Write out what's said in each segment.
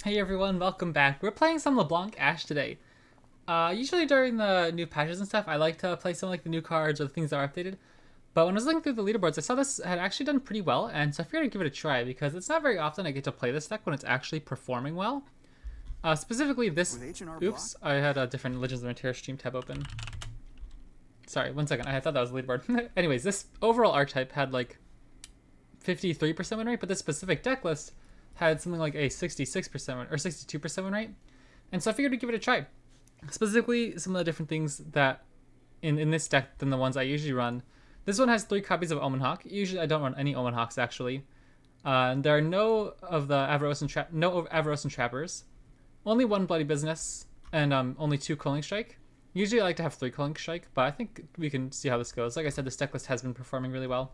Hey everyone, welcome back. We're playing some LeBlanc Ashe today. Usually during the new patches and stuff, I like to play some like the new cards or the things that are updated. But when I was looking through the leaderboards, I saw this had actually done pretty well, and so I figured I'd give it a try because it's not very often I get to play this deck when it's actually performing well. Specifically this. Oops, I had a different Legends of Runeterra stream tab open. Sorry, 1 second. I thought that was the leaderboard. Anyways, this overall archetype had like 53% win rate, but this specific deck list had something like a 66% or 62% win rate. And so I figured we'd give it a try. Specifically, some of the different things that in this deck than the ones I usually run. This one has 3 copies of Omen Hawk. Usually I don't run any Omen Hawks actually. There are no of the Avaros and Trappers. Only 1 Bloody Business and only 2 Culling Strike. Usually I like to have 3 Culling Strike, but I think we can see how this goes. Like I said, this deck list has been performing really well.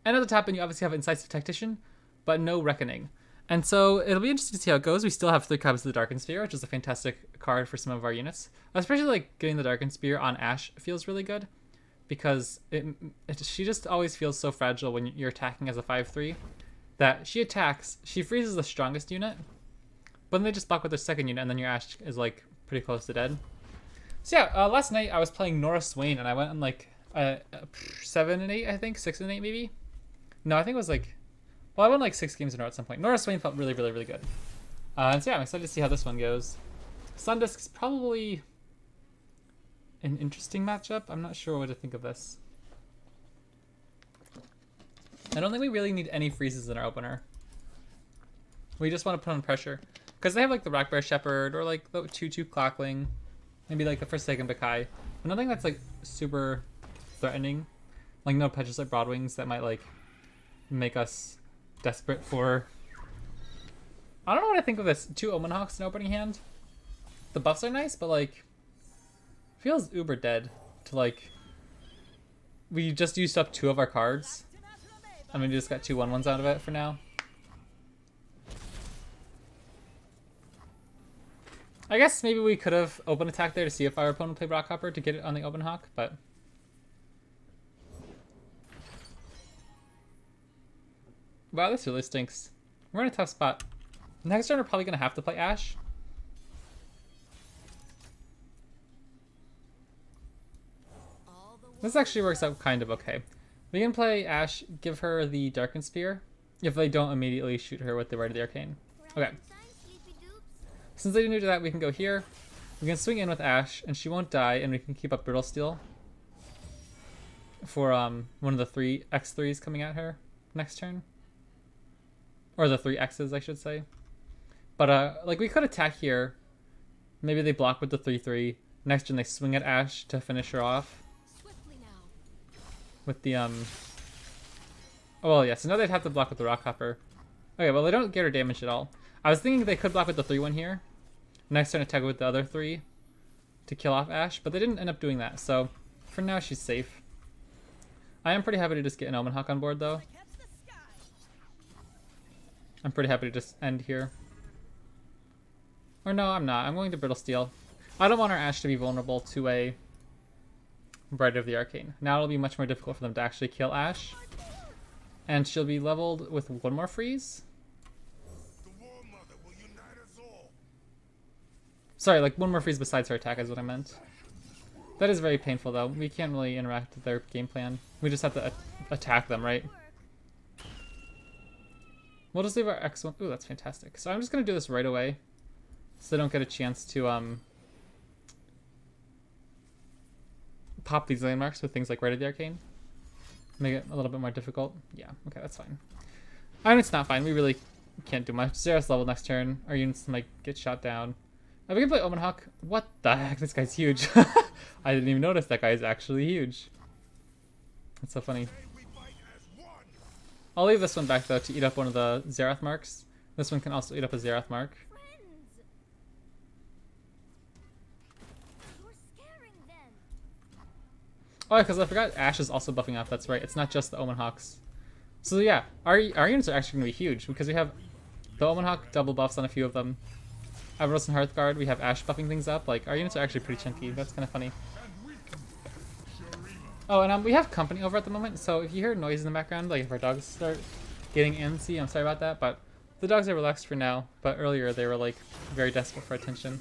And at the top end, you obviously have Incisive Tactician, but no Reckoning. And so it'll be interesting to see how it goes. We still have 3 copies of the Darkened Spear, which is a fantastic card for some of our units. Especially like getting the Darkened Spear on Ashe feels really good because she just always feels so fragile when you're attacking as a 5/3 that she attacks, she freezes the strongest unit, but then they just block with their second unit and then your Ashe is like pretty close to dead. So yeah, last night I was playing Nora Swain and I went on like 7 and 8, I think, 6 and 8 maybe. No, I think it was like, well, I won like 6 games in a row at some point. Nora Swain felt really, really, really good. And so yeah, I'm excited to see how this one goes. Sundisk is probably an interesting matchup. I'm not sure what to think of this. I don't think we really need any freezes in our opener. We just want to put on pressure. Because they have like the Rockbear Shepherd or like the 2/2 Clockling. Maybe like the Forsaken Bakai. But nothing that's like super threatening. Like no patches like Broadwings that might like make us desperate for... I don't know what I think of this. 2 Omen Hawks in opening hand. The buffs are nice, but like feels uber dead to like we just used up 2 of our cards. I mean, we just got 2 1/1s out of it for now. I guess maybe we could have open attack there to see if our opponent played Rockhopper to get it on the Open Hawk, but wow, this really stinks. We're in a tough spot. Next turn, we're probably going to have to play Ashe. This actually works out kind of okay. We can play Ashe, give her the Darkened Spear, if they don't immediately shoot her with the Rite of the Arcane. Okay. Since they didn't do that, we can go here. We can swing in with Ashe, and she won't die, and we can keep up Brittle Steel for one of the 3 X3s coming at her next turn. Or the 3 X's, I should say. But like we could attack here. Maybe they block with the 3/3. Next turn they swing at Ashe to finish her off. With the Oh well, yeah. So now they'd have to block with the Rockhopper. Okay, well they don't get her damage at all. I was thinking they could block with the 3/1 here. Next turn attack with the other 3 to kill off Ashe, but they didn't end up doing that. So for now she's safe. I am pretty happy to just get an Omen Hawk on board though. I'm pretty happy to just end here. Or no, I'm not. I'm going to Brittle Steel. I don't want our Ashe to be vulnerable to a Rite of the Arcane. Now it'll be much more difficult for them to actually kill Ashe. And she'll be leveled with 1 more freeze. Sorry, like 1 more freeze besides her attack is what I meant. That is very painful though. We can't really interact with their game plan. We just have to attack them, right? We'll just leave our X1. Ooh, that's fantastic. So I'm just going to do this right away. So they don't get a chance to pop these landmarks with things like Rite of the Arcane. Make it a little bit more difficult. Yeah, okay, that's fine. I mean, it's not fine. We really can't do much. Zeros level next turn. Our units might get shot down. We can play Omen Hawk. What the heck? This guy's huge. I didn't even notice that guy is actually huge. That's so funny. I'll leave this one back though to eat up one of the Zerath marks. This one can also eat up a Zerath mark. Oh, because I forgot Ashe is also buffing up. That's right. It's not just the Omen Hawks. So yeah, our units are actually going to be huge because we have the Omen Hawk double buffs on a few of them. Avaros and Hearthguard, we have Ashe buffing things up. Like, our units are actually pretty chunky. That's kind of funny. Oh, and we have company over at the moment, so if you hear noise in the background, like if our dogs start getting antsy, I'm sorry about that, but The dogs are relaxed for now, but earlier they were like very desperate for attention.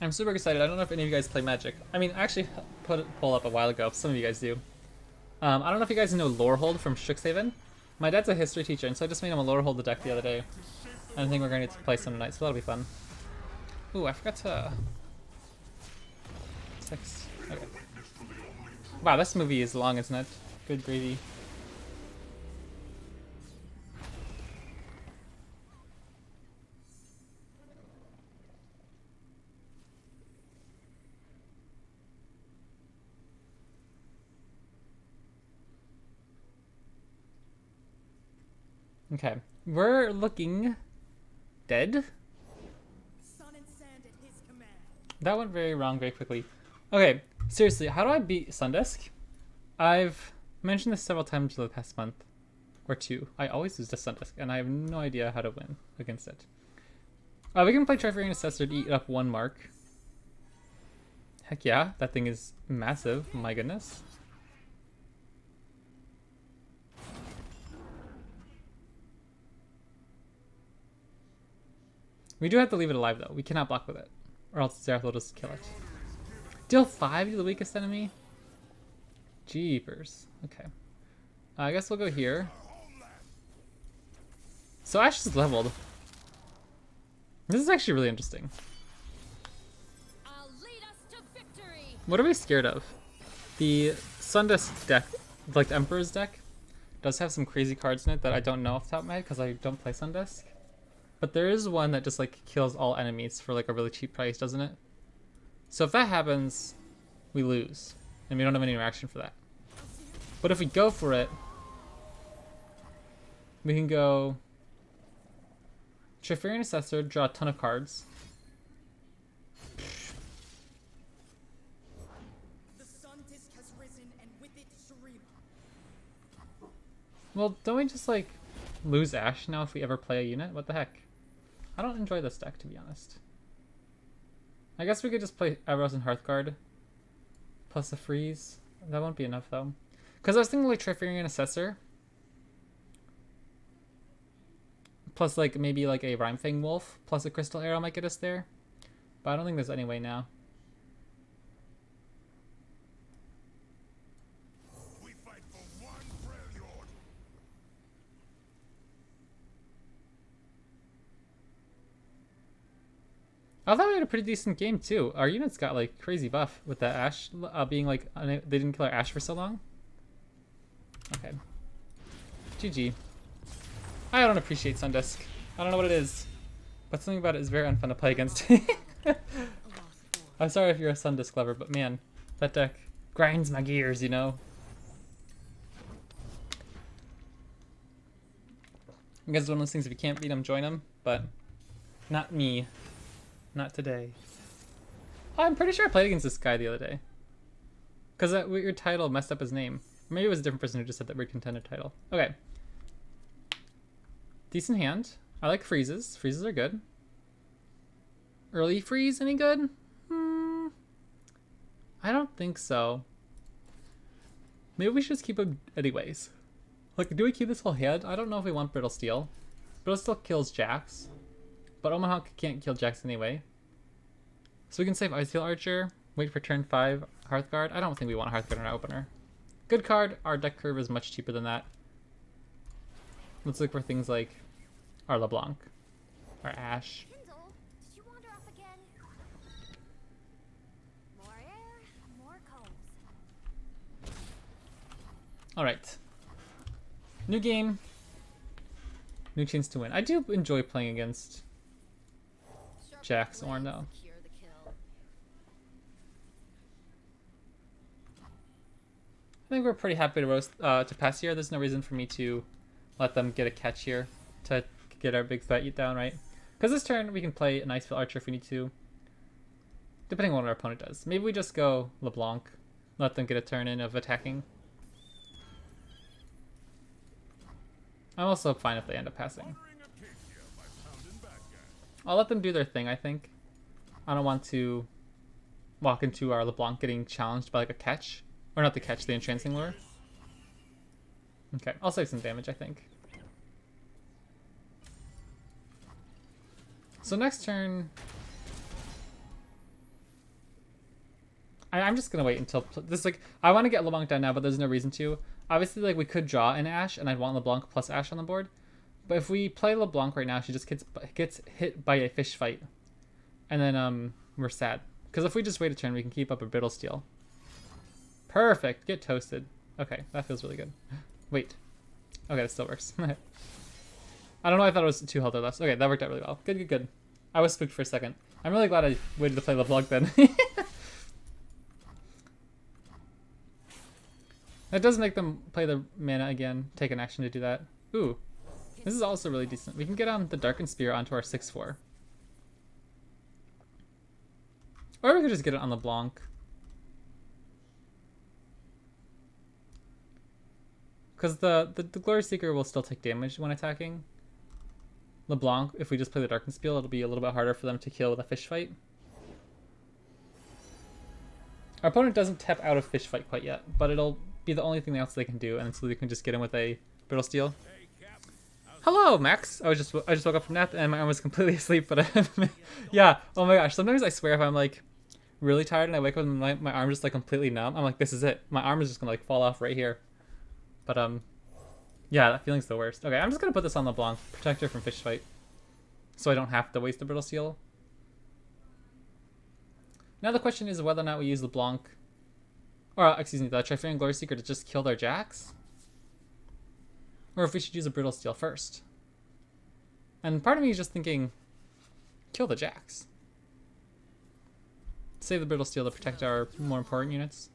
I'm super excited. I don't know if any of you guys play Magic. I mean, I actually put a poll up a while ago. Some of you guys do. I don't know if you guys know Lorehold from Strixhaven. My dad's a history teacher, and so I just made him a Lorehold the deck the other day. I think we're going to play some tonight, so that'll be fun. Ooh, I forgot to... 6. Okay. Wow, this movie is long, isn't it? Good gravy. Okay, we're looking dead. That went very wrong very quickly. Okay, seriously, how do I beat Sundisk? I've mentioned this several times over the past month or two. I always lose to Sundisk, and I have no idea how to win against it. We can play Trifarian Assessor to eat up 1 mark. Heck yeah, that thing is massive. My goodness. We do have to leave it alive though. We cannot block with it, or else Zerath will just kill it. Deal 5 to the weakest enemy? Jeepers. Okay. I guess we'll go here. So Ashe is leveled. This is actually really interesting. What are we scared of? The Sundisk deck, like the Emperor's deck, does have some crazy cards in it that I don't know off the top of my head because I don't play Sundisk. But there is one that just like kills all enemies for like a really cheap price, doesn't it? So if that happens, we lose. And we don't have any interaction for that. But if we go for it, we can go Trifarian Assessor, draw a ton of cards. The sun disk has risen, and with it, Shurima. Well, don't we just like lose Ashe now if we ever play a unit? What the heck? I don't enjoy this deck, to be honest. I guess we could just play Everose and Hearthguard plus a freeze. That won't be enough though. Because I was thinking like Trifarian Assessor plus like maybe like a Rhymefang Wolf plus a Crystal Arrow might get us there. But I don't think there's any way now. We fight for one Freljord. I thought we had a pretty decent game too. Our units got like crazy buff with that Ashe being like they didn't kill our Ashe for so long. Okay. GG. I don't appreciate Sundisk. I don't know what it is, but something about it is very unfun to play against. I'm sorry if you're a Sundisk lover, but man, that deck grinds my gears, you know? I guess it's one of those things, if you can't beat them, join them, but not me. Not today. Oh, I'm pretty sure I played against this guy the other day. Because that weird title messed up his name. Maybe it was a different person who just said that weird contender title. Okay. Decent hand. I like freezes. Freezes are good. Early freeze, any good? I don't think so. Maybe we should just keep him anyways. Like, do we keep this whole hand? I don't know if we want Brittle Steel. Brittle Steel kills Jax. But Omahawk can't kill Jax anyway. So we can save Icefield Archer, wait for turn 5 Hearthguard. I don't think we want Hearthguard in our opener. Good card, our deck curve is much cheaper than that. Let's look for things like our LeBlanc, our Ashe. Kindle, did you wander off again? More air, more combs. Alright. New game. New chance to win. I do enjoy playing against Jax or no. I think we're pretty happy to pass here. There's no reason for me to let them get a catch here to get our big threat down, right? Because this turn we can play an Icefield Archer if we need to, depending on what our opponent does. Maybe we just go LeBlanc, let them get a turn in of attacking. I'm also fine if they end up passing. I'll let them do their thing, I think. I don't want to walk into our LeBlanc getting challenged by like a catch. Or not the catch, the Entrancing Lure. Okay, I'll save some damage, I think. So next turn... I'm just gonna wait until... This like, I want to get LeBlanc down now, but there's no reason to. Obviously, like, we could draw an Ashe, and I'd want LeBlanc plus Ashe on the board. But if we play LeBlanc right now, she just gets hit by a fish fight. And then we're sad. Because if we just wait a turn, we can keep up a brittle steel. Perfect. Get toasted. Okay, that feels really good. Wait. Okay, that still works. I don't know, I thought it was 2 health or less. Okay, that worked out really well. Good, good, good. I was spooked for a second. I'm really glad I waited to play LeBlanc then. That does make them play the mana again, take an action to do that. Ooh, this is also really decent. We can get on the Darkened Spear onto our 6/4. Or we could just get it on LeBlanc. Because the Glory Seeker will still take damage when attacking. LeBlanc, if we just play the Darkened Spear, it'll be a little bit harder for them to kill with a fish fight. Our opponent doesn't tap out of fish fight quite yet, but it'll be the only thing else they can do, and so we can just get in with a brittle steel. Hello, Max. I just woke up from nap and my arm was completely asleep, but yeah. Oh my gosh. Sometimes I swear if I'm like really tired and I wake up and my arm just like completely numb, I'm like, this is it. My arm is just gonna like fall off right here. But yeah, that feeling's the worst. Okay, I'm just gonna put this on LeBlanc, protect her from fish fight, so I don't have to waste the brittle steel. Now the question is whether or not we use LeBlanc, or excuse me, the Trifarian Glory Seeker to just kill their Jax, or if we should use a brittle steel first. And part of me is just thinking, kill the Jax. Save the brittle steel to protect our more important units.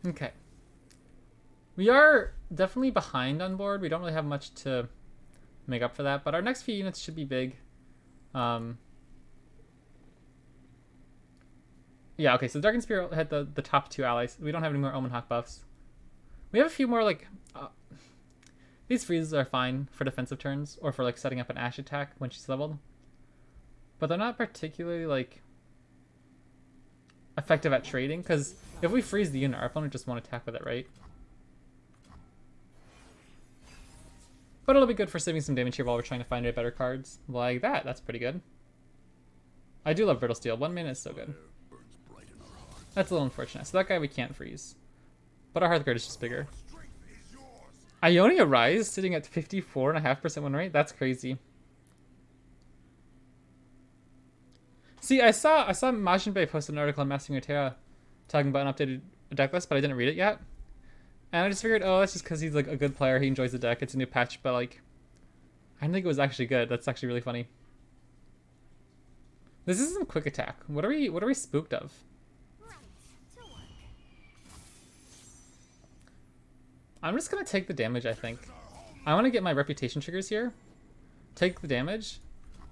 Okay. We are definitely behind on board. We don't really have much to make up for that, but our next few units should be big. Yeah, okay, so the Darkened Spear had the top 2 allies. We don't have any more Omen Hawk buffs. We have a few more, like... these freezes are fine for defensive turns, or for like setting up an Ashe attack when she's leveled. But they're not particularly, like, effective at trading, because if we freeze the unit, our opponent just won't attack with it, right? But it'll be good for saving some damage here while we're trying to find better cards. Like that, that's pretty good. I do love Brittle Steel. 1 mana is so good. That's a little unfortunate. So that guy we can't freeze. But our Hearthguard is just bigger. Ionia Rise sitting at 54.5% win rate? That's crazy. See, I saw Majin Bay post an article on Runeterra talking about an updated deck list, but I didn't read it yet. And I just figured, oh, that's just because he's like a good player. He enjoys the deck. It's a new patch, but like, I didn't think it was actually good. That's actually really funny. This isn't quick attack. What are we spooked of? I'm just gonna take the damage, I think. I want to get my reputation triggers here. Take the damage.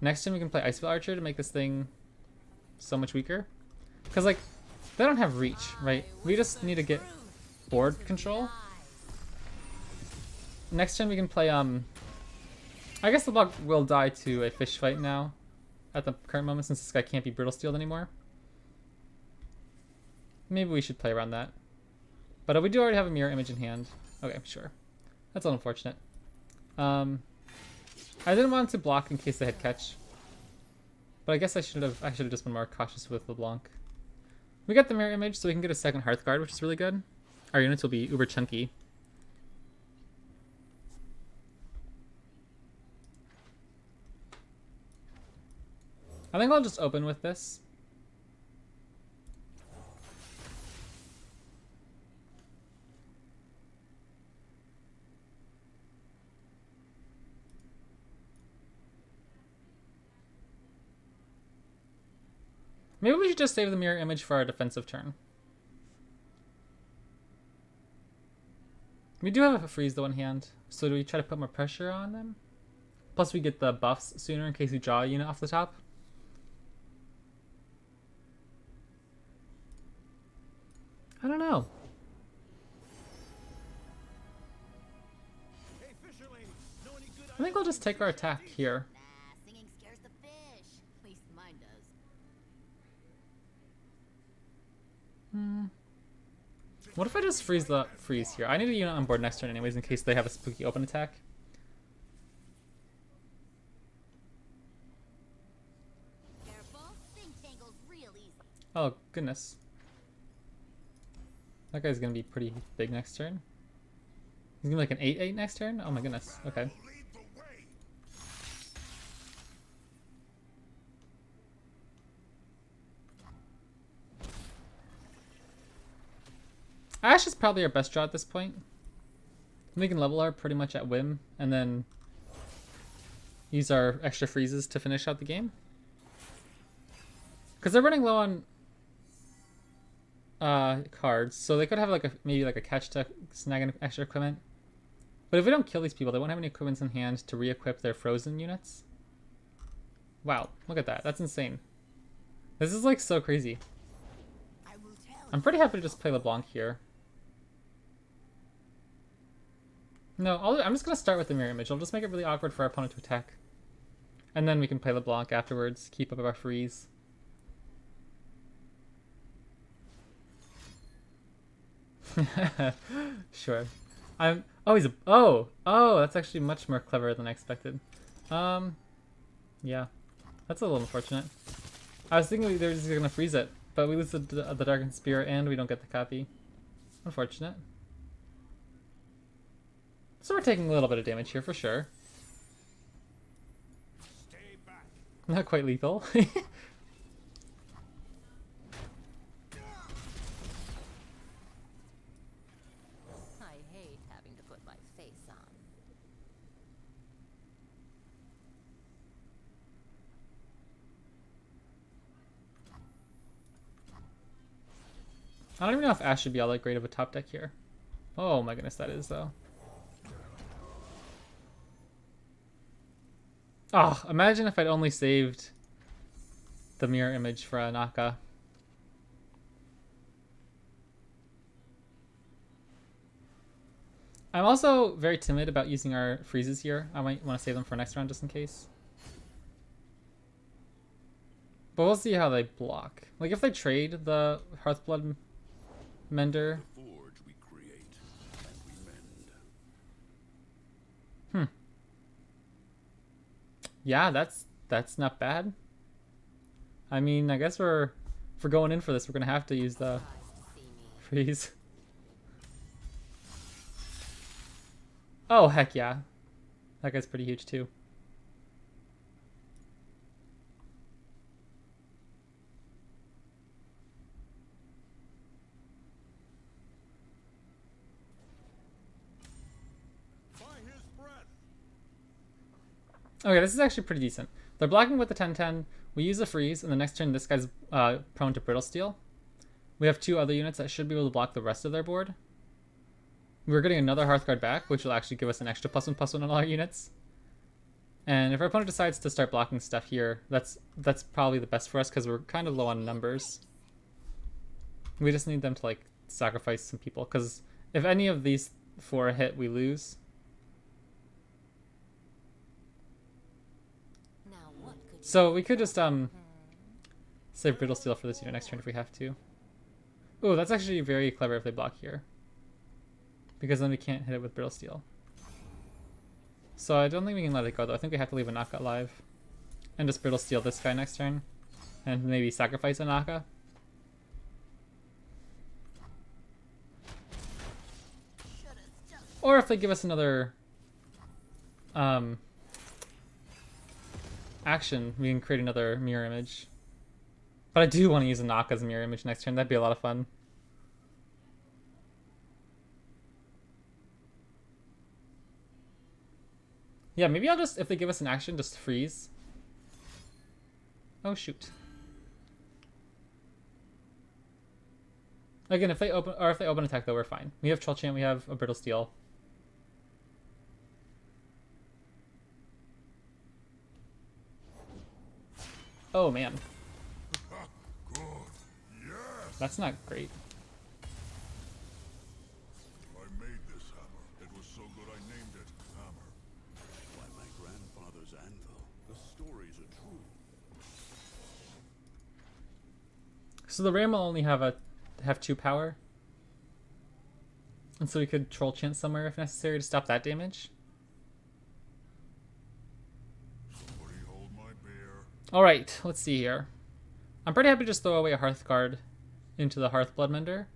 Next time we can play Iceville Archer to make this thing so much weaker. Because like, they don't have reach, right? We just need to get board control. Next time we can play, I guess the block will die to a fish fight now. At the current moment, since this guy can't be brittle steeled anymore. Maybe we should play around that. But we do already have a mirror image in hand. Okay, sure. That's unfortunate. I didn't want to block in case they had catch. But I guess I should have just been more cautious with LeBlanc. We got the mirror image, so we can get a second Hearthguard, which is really good. Our units will be uber chunky. I think I'll just open with this. Maybe we should just save the mirror image for our defensive turn. We do have a freeze though in hand, so do we try to put more pressure on them? Plus we get the buffs sooner in case we draw a unit off the top. I don't know. Hey, Fisher lady, know any good I think we'll just take our attack here. Nah, singing scares the fish. At least mine does. What if I just freeze here? I need a unit on board next turn anyways in case they have a spooky open attack. Careful, thing tangles real easy. Oh, goodness. That guy's gonna be pretty big next turn. He's gonna be like an 8/8 next turn? Oh my goodness. Okay. lead the way? Ashe is probably our best draw at this point. We can level her pretty much at whim and then use our extra freezes to finish out the game. Because they're running low on cards, so they could have like maybe a catch to snag an extra equipment. But if we don't kill these people, they won't have any equipments in hand to re-equip their frozen units. Wow, look at that. That's insane. This is like so crazy. I will tell I'm pretty happy to just play LeBlanc here. No, I'm just going to start with the mirror image. I'll just make it really awkward for our opponent to attack. And then we can play LeBlanc afterwards, keep up our freeze. Sure. Oh, that's actually much more clever than I expected. Yeah. That's a little unfortunate. I was thinking they were just going to freeze it, but we lose the Darkened Spear and we don't get the copy. Unfortunate. So we're taking a little bit of damage here for sure. Stay back. Not quite lethal. I hate having to put my face on. I don't even know if Ashe should be all that great of a top deck here. Oh my goodness, that is though. Oh, imagine if I'd only saved the mirror image for Anaka. I'm also very timid about using our freezes here. I might want to save them for next round just in case. But we'll see how they block. Like if they trade the Hearthblood Mender. Forge we create and we mend. Yeah, that's not bad. I mean, I guess if we're going in for this, we're gonna have to use the Surprised to see me. freeze. Oh heck yeah, that guy's pretty huge too. By his breath. Okay, this is actually pretty decent. They're blocking with the 10/10. We use a freeze, and the next turn this guy's prone to Brittle Steel. We have two other units that should be able to block the rest of their board. We're getting another Hearthguard back, which will actually give us an extra +1/+1 on all our units. And if our opponent decides to start blocking stuff here, that's probably the best for us because we're kind of low on numbers. We just need them to like sacrifice some people because if any of these four hit, we lose. Now what could So we could just save Brittle Steel for this unit next turn if we have to. Oh, that's actually very clever if they block here. Because then we can't hit it with Brittle Steel. So I don't think we can let it go though. I think we have to leave Anaka alive. And just Brittle Steel this guy next turn. And maybe sacrifice Anaka. Or if they give us another action, we can create another mirror image. But I do want to use Anaka's mirror image next turn. That'd be a lot of fun. Yeah, maybe I'll just, if they give us an action, just freeze. Oh shoot. Again, if they open attack though, we're fine. We have Troll Chant, we have a Brittle Steel. Oh man. Good. Yes. That's not great. So the Ram will only have 2 power. And so we could troll chant somewhere if necessary to stop that damage. Somebody hold my beer. Alright, let's see here. I'm pretty happy to just throw away a Hearth Guard into the Hearth Bloodmender.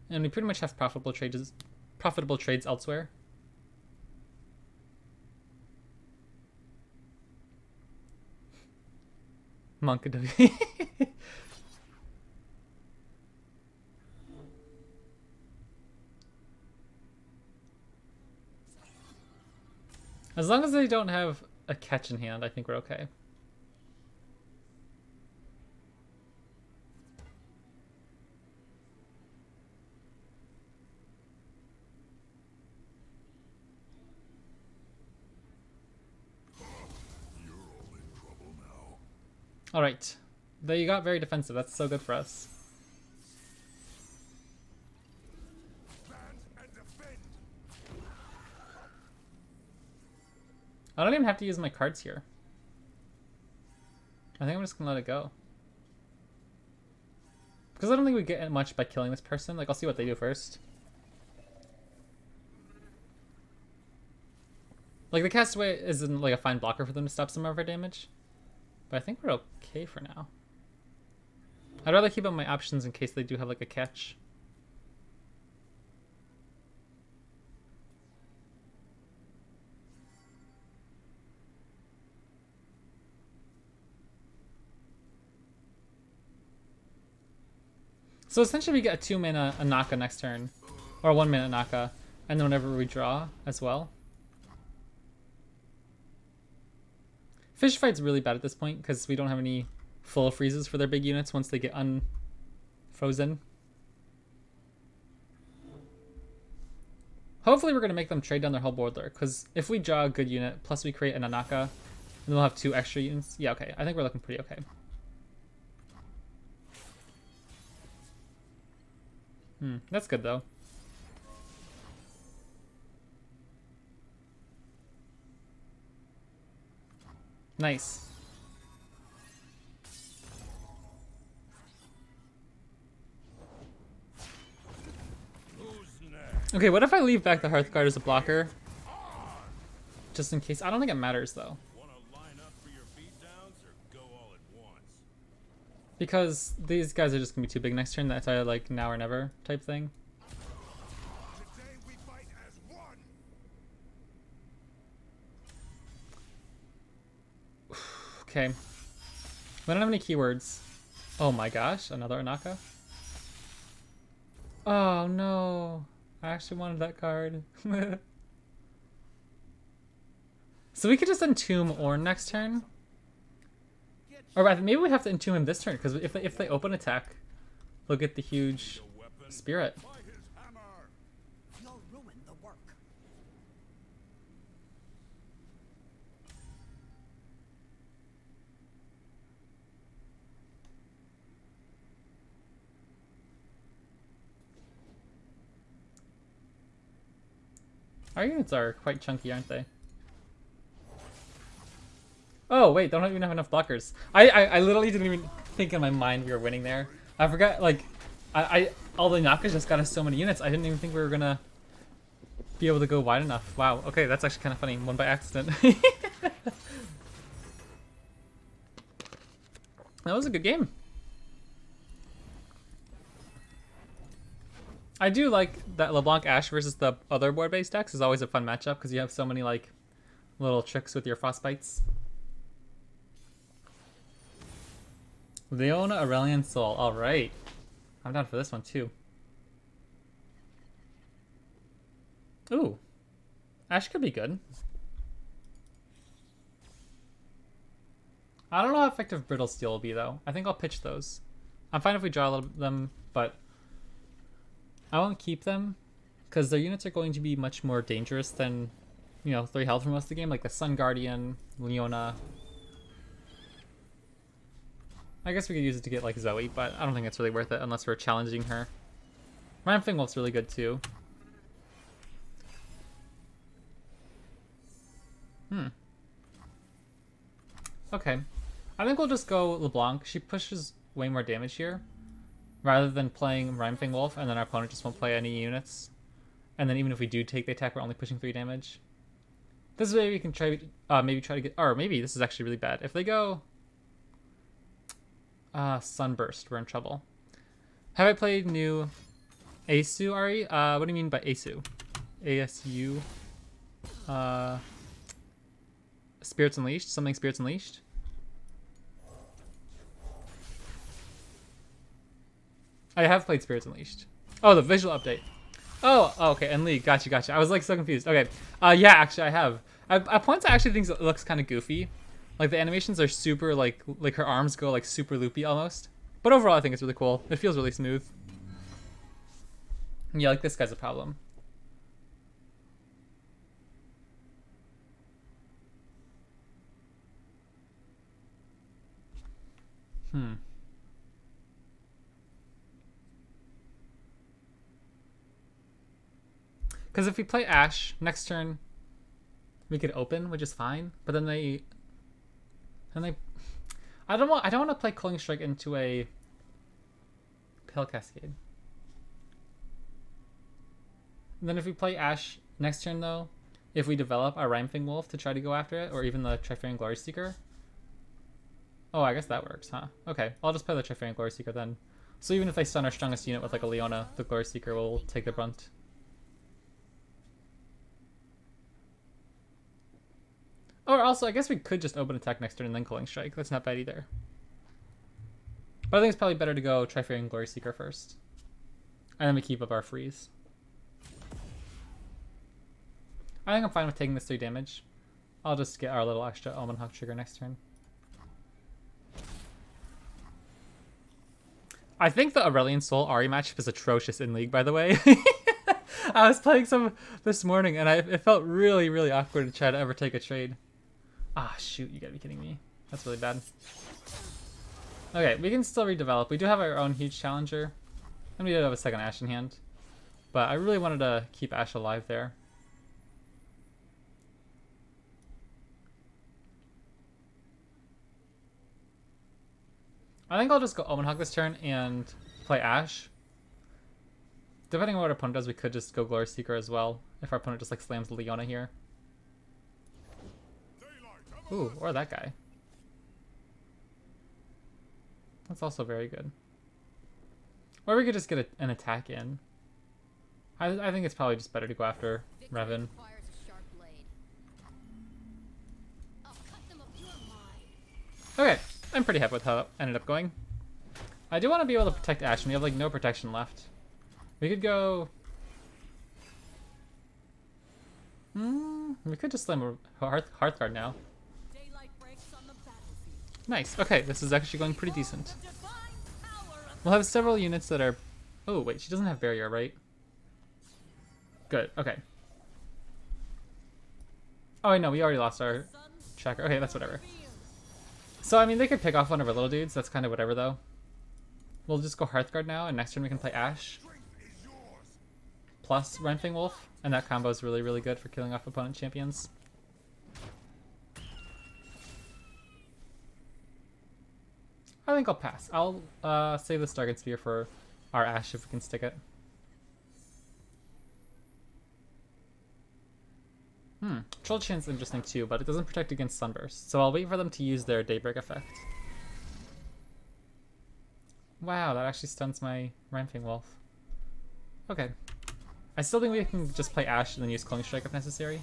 And we pretty much have profitable trades elsewhere. Monk W. As long as they don't have a catch in hand, I think we're okay. You're all in trouble now. Alright. They got very defensive. That's so good for us. Stand and defend. I don't even have to use my cards here. I think I'm just gonna let it go. Because I don't think we get much by killing this person. Like, I'll see what they do first. Like, the Castaway isn't like a fine blocker for them to stop some of our damage. But I think we're okay for now. I'd rather keep up my options in case they do have like a catch. So essentially we get a 2-mana Anaka next turn. Or a 1-mana Anaka. And then whenever we draw as well. Fish Fight's really bad at this point because we don't have any full freezes for their big units once they get unfrozen. Hopefully we're going to make them trade down their whole board there, because if we draw a good unit, plus we create an Anaka, then we'll have 2 extra units. Yeah, okay. I think we're looking pretty okay. That's good though. Nice. Who's next? Okay, what if I leave back the Hearthguard as a blocker? Just in case. I don't think it matters though. Wanna line up for your beatdowns or go all at once? Because these guys are just gonna be too big next turn. That's either like now or never type thing. Today we fight as one. Okay. We don't have any keywords. Oh my gosh, another Anaka. Oh no. I actually wanted that card. So we could just entomb Ornn next turn. Or rather, maybe we have to entomb him this turn, because if they open attack, they'll get the huge A weapon spirit. by his hammer. You'll ruin the work. Our units are quite chunky, aren't they? Oh wait, don't even have enough blockers. I literally didn't even think in my mind we were winning there. I forgot, like, all the Nakas just got us so many units. I didn't even think we were gonna be able to go wide enough. Wow. Okay, that's actually kind of funny. Won by accident. That was a good game. I do like that LeBlanc Ashe versus the other board-based decks is always a fun matchup because you have so many like little tricks with your frostbites. Leona, Aurelion, Soul. All right, I'm down for this one too. Ooh, Ashe could be good. I don't know how effective Brittle Steel will be though. I think I'll pitch those. I'm fine if we draw them, but I won't keep them because their units are going to be much more dangerous than, 3 health for most of the game, like the Sun Guardian, Leona. I guess we could use it to get like Zoe, but I don't think it's really worth it unless we're challenging her. Ramfing Wolf's really good too. Okay. I think we'll just go LeBlanc. She pushes way more damage here, rather than playing Rhyme Wolf and then our opponent just won't play any units. And then even if we do take the attack, we're only pushing 3 damage. This is where we can try, maybe try to get, or maybe this is actually really bad. If they go Sunburst, we're in trouble. Have I played new Asu, Ari? What do you mean by Asu? ASU? Spirits Unleashed? Something Spirits Unleashed? I have played Spirits Unleashed. Oh, the visual update. Oh, okay, and League. Gotcha. I was like so confused. Okay. Yeah, actually I have. At points I actually think it looks kind of goofy. Like the animations are super like her arms go like super loopy almost. But overall I think it's really cool. It feels really smooth. Yeah, like this guy's a problem. Because if we play Ashe next turn, we could open, which is fine. But then I don't want to play Culling Strike into a Pale Cascade. And then if we play Ashe next turn though, if we develop our Rhyme Wolf to try to go after it, or even the Trifarian Glory Seeker. Oh, I guess that works, huh? Okay, I'll just play the Trifarian Glory Seeker then. So even if they stun our strongest unit with like a Leona, the Glory Seeker will take the brunt. Or also, I guess we could just open attack next turn and then Culling Strike. That's not bad either. But I think it's probably better to go Trifarian Glory Seeker first. And then we keep up our freeze. I think I'm fine with taking this 3 damage. I'll just get our little extra Omen Hawk trigger next turn. I think the Aurelion Soul Ahri matchup is atrocious in League, by the way. I was playing some this morning and it felt really, really awkward to try to ever take a trade. Ah, shoot, you gotta be kidding me. That's really bad. Okay, we can still redevelop. We do have our own huge challenger. And we do have a second Ashe in hand. But I really wanted to keep Ashe alive there. I think I'll just go Omen Hawk this turn and play Ashe. Depending on what our opponent does, we could just go Glory Seeker as well. If our opponent just like slams Leona here. Ooh, or that guy. That's also very good. Or we could just get an attack in. I think it's probably just better to go after Revan. Okay, I'm pretty happy with how it ended up going. I do want to be able to protect Ashe, and we have like no protection left. We could go... we could just slam a Hearthguard now. Nice. Okay, this is actually going pretty decent. We'll have several units that are... Oh, wait, she doesn't have barrier, right? Good, okay. Oh, I know, we already lost our tracker. Okay, that's whatever. So, I mean, they could pick off one of our little dudes. That's kind of whatever, though. We'll just go Hearthguard now, and next turn we can play Ashe. Plus Rhyme Wolf, and that combo is really, really good for killing off opponent champions. I think I'll pass. I'll save the Stargate Spear for our Ashe if we can stick it. Troll Chin's interesting too, but it doesn't protect against Sunburst, so I'll wait for them to use their Daybreak effect. Wow, that actually stuns my Rhyme Wolf. Okay. I still think we can just play Ashe and then use Culling Strike if necessary.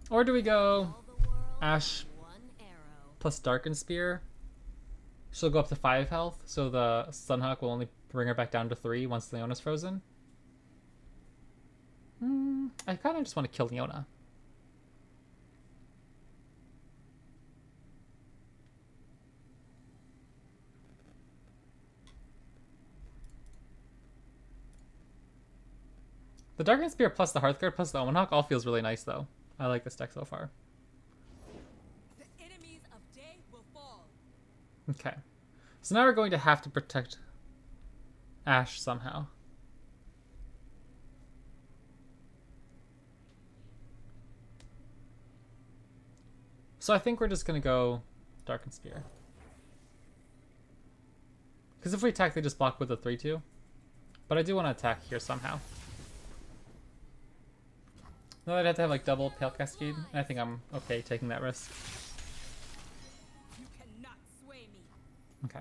Or do we go Ashe plus Darken Spear? She'll go up to 5 health, so the Sunhawk will only bring her back down to 3 once Leona's frozen. I kind of just want to kill Leona. The Darken Spear plus the Hearthguard plus the Omen Hawk all feels really nice, though. I like this deck so far. The enemies of day will fall. Okay. So now we're going to have to protect Ashe somehow. So I think we're just gonna go Darken Spear. Because if we attack, they just block with a 3-2. But I do want to attack here somehow. No, I'd have to have like double Pale Cascade. I think I'm okay taking that risk. You cannot sway me. Okay.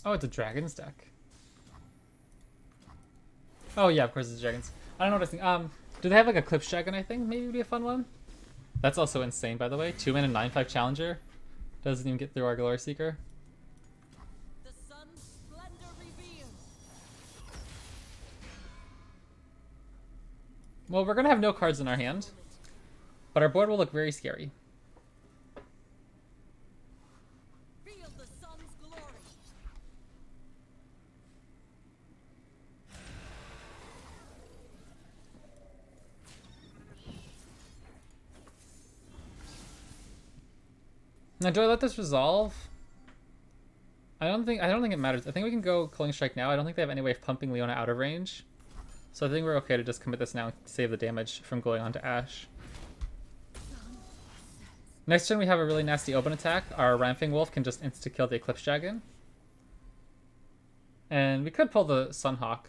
Oh, it's a Dragon's deck. Oh yeah, of course it's Dragons. I don't know what I think. Do they have like a Eclipse Dragon, I think? Maybe would be a fun one. That's also insane, by the way. 2-mana 9/5 Challenger. Doesn't even get through our Glory Seeker. The sun's splendor reveals. Well, we're gonna have no cards in our hand. But our board will look very scary. Feel the sun's glory. Now, do I let this resolve? I don't think it matters. I think we can go Killing Strike now. I don't think they have any way of pumping Leona out of range. So I think we're okay to just commit this now to save the damage from going on to Ashe. Next turn we have a really nasty open attack. Our Ramping Wolf can just insta-kill the Eclipse Dragon. And we could pull the Sunhawk.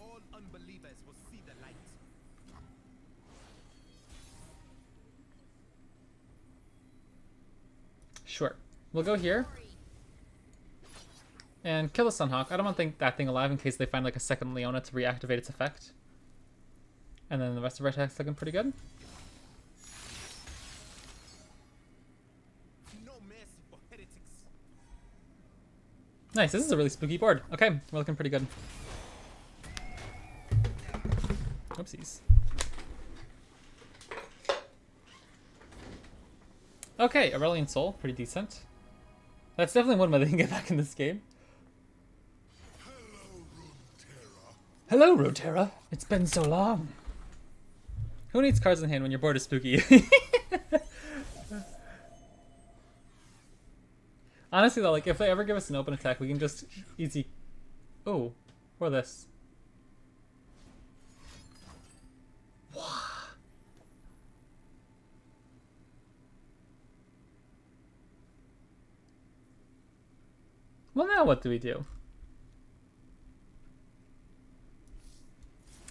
All unbelievers will see the light. Sure. We'll go here. And kill the Sunhawk. I don't want to think that thing alive in case they find like a second Leona to reactivate its effect. And then the rest of our attack's looking pretty good. No mercy for heretics. Nice, this is a really spooky board. Okay, we're looking pretty good. Oopsies. Okay, Aurelion Soul, pretty decent. That's definitely one way they can get back in this game. Hello, Runeterra. It's been so long. Who needs cards in hand when your board is spooky? Honestly though, like if they ever give us an open attack, we can just easy. Oh, or this. Well, now what do we do?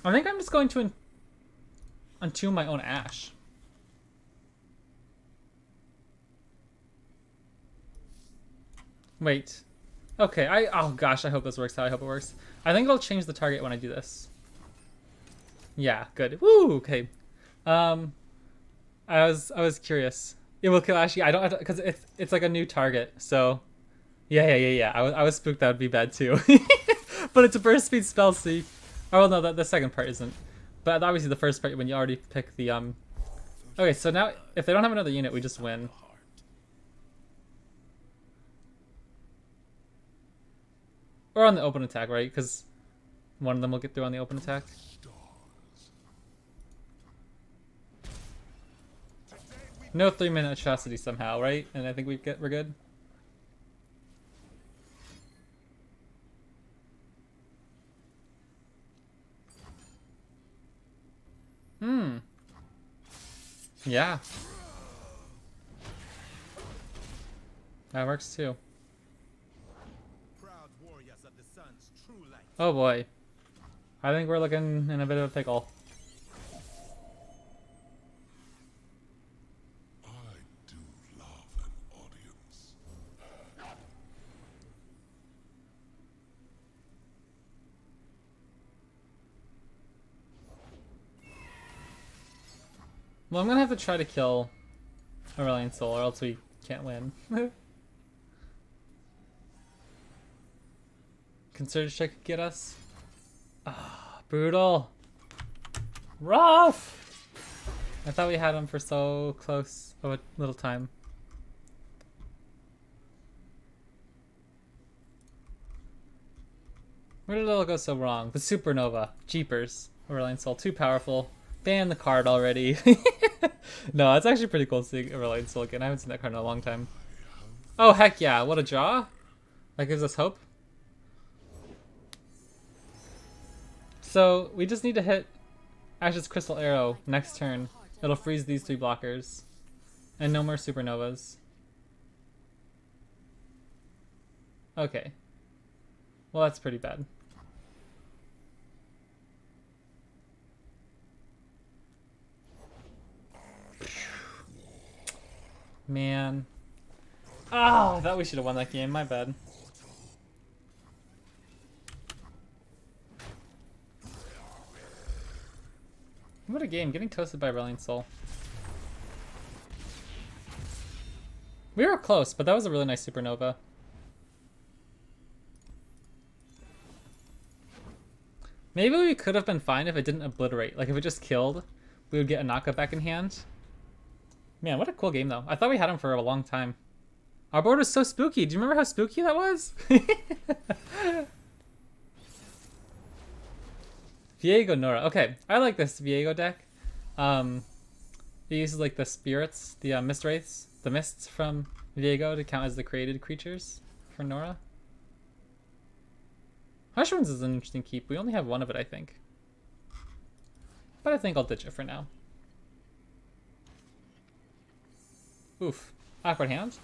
I think I'm just going to entomb my own Ashe. Wait. Okay, oh gosh, I hope this works how I hope it works. I think it'll change the target when I do this. Yeah, good. Woo, okay. I was curious. It will kill Ashe. I don't have to, because it's like a new target, so yeah. I was spooked that would be bad too. But it's a burst speed spell, see. Oh, well, no, the second part isn't. But obviously the first part, when you already pick the, Okay, so now, if they don't have another unit, we just win. Or on the open attack, right? Because one of them will get through on the open attack. No 3-minute atrocity somehow, right? And I think we're good. Yeah. That works too. Proud warriors of the sun's true light. Oh boy. I think we're looking in a bit of a pickle. I do love an audience. Well, I'm gonna have to try to kill Aurelion Soul, or else we can't win. Concerted Strike could get us. Ah, brutal. Rough! I thought we had him for so close of a little time. Where did it all go so wrong? The Supernova. Jeepers. Aurelion Soul. Too powerful. Ban the card already. No, it's actually pretty cool seeing Aurelion Soul again. I haven't seen that card in a long time. Oh, heck yeah. What a draw. That gives us hope. So we just need to hit Ashe's Crystal Arrow next turn. It'll freeze these 3 blockers. And no more supernovas. Okay. Well, that's pretty bad. Man. Oh, I thought we should have won that game. My bad. What a game. Getting toasted by Aurelion Soul. We were close, but that was a really nice supernova. Maybe we could have been fine if it didn't obliterate. Like, if it just killed, we would get a knockup back in hand. Man, what a cool game, though. I thought we had him for a long time. Our board was so spooky. Do you remember how spooky that was? Viego Nora. Okay, I like this Viego deck. It uses, like, the spirits, the mist wraiths, the mists from Viego to count as the created creatures for Nora. Mushrooms is an interesting keep. We only have one of it, I think. But I think I'll ditch it for now. Oof. Awkward hand.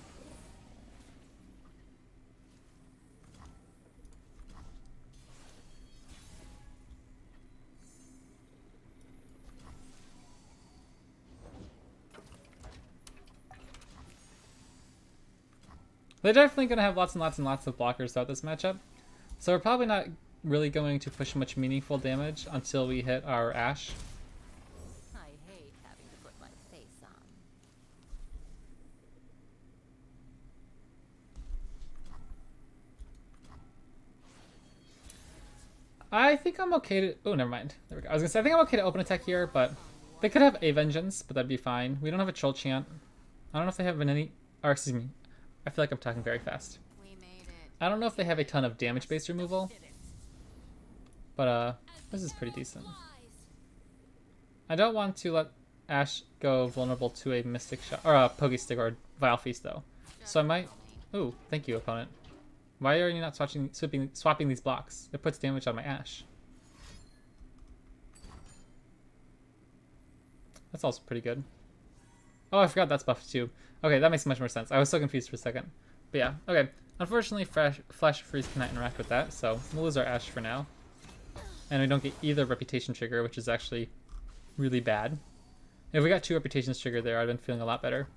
They're definitely going to have lots and lots and lots of blockers throughout this matchup. So we're probably not really going to push much meaningful damage until we hit our Ashe. I hate having to put my face on. I think I'm okay to... Oh, never mind. There we go. I was going to say, I think I'm okay to open attack here, but they could have a Vengeance, but that'd be fine. We don't have a Troll Chant. I don't know if they have any... Or, excuse me. I feel like I'm talking very fast. We made it. I don't know if they have a ton of damage-based removal. But, this is pretty decent. I don't want to let Ashe go vulnerable to a Mystic Shot, or a Pokestick or Vile Feast, though. So I might... Ooh, thank you, opponent. Why are you not swapping these blocks? It puts damage on my Ashe. That's also pretty good. Oh, I forgot that's buffed too. Okay, that makes much more sense. I was so confused for a second. But yeah, okay. Unfortunately, Flash Freeze cannot interact with that, so we'll lose our Ashe for now. And we don't get either Reputation Trigger, which is actually really bad. If we got 2 Reputations triggered there, I'd been feeling a lot better.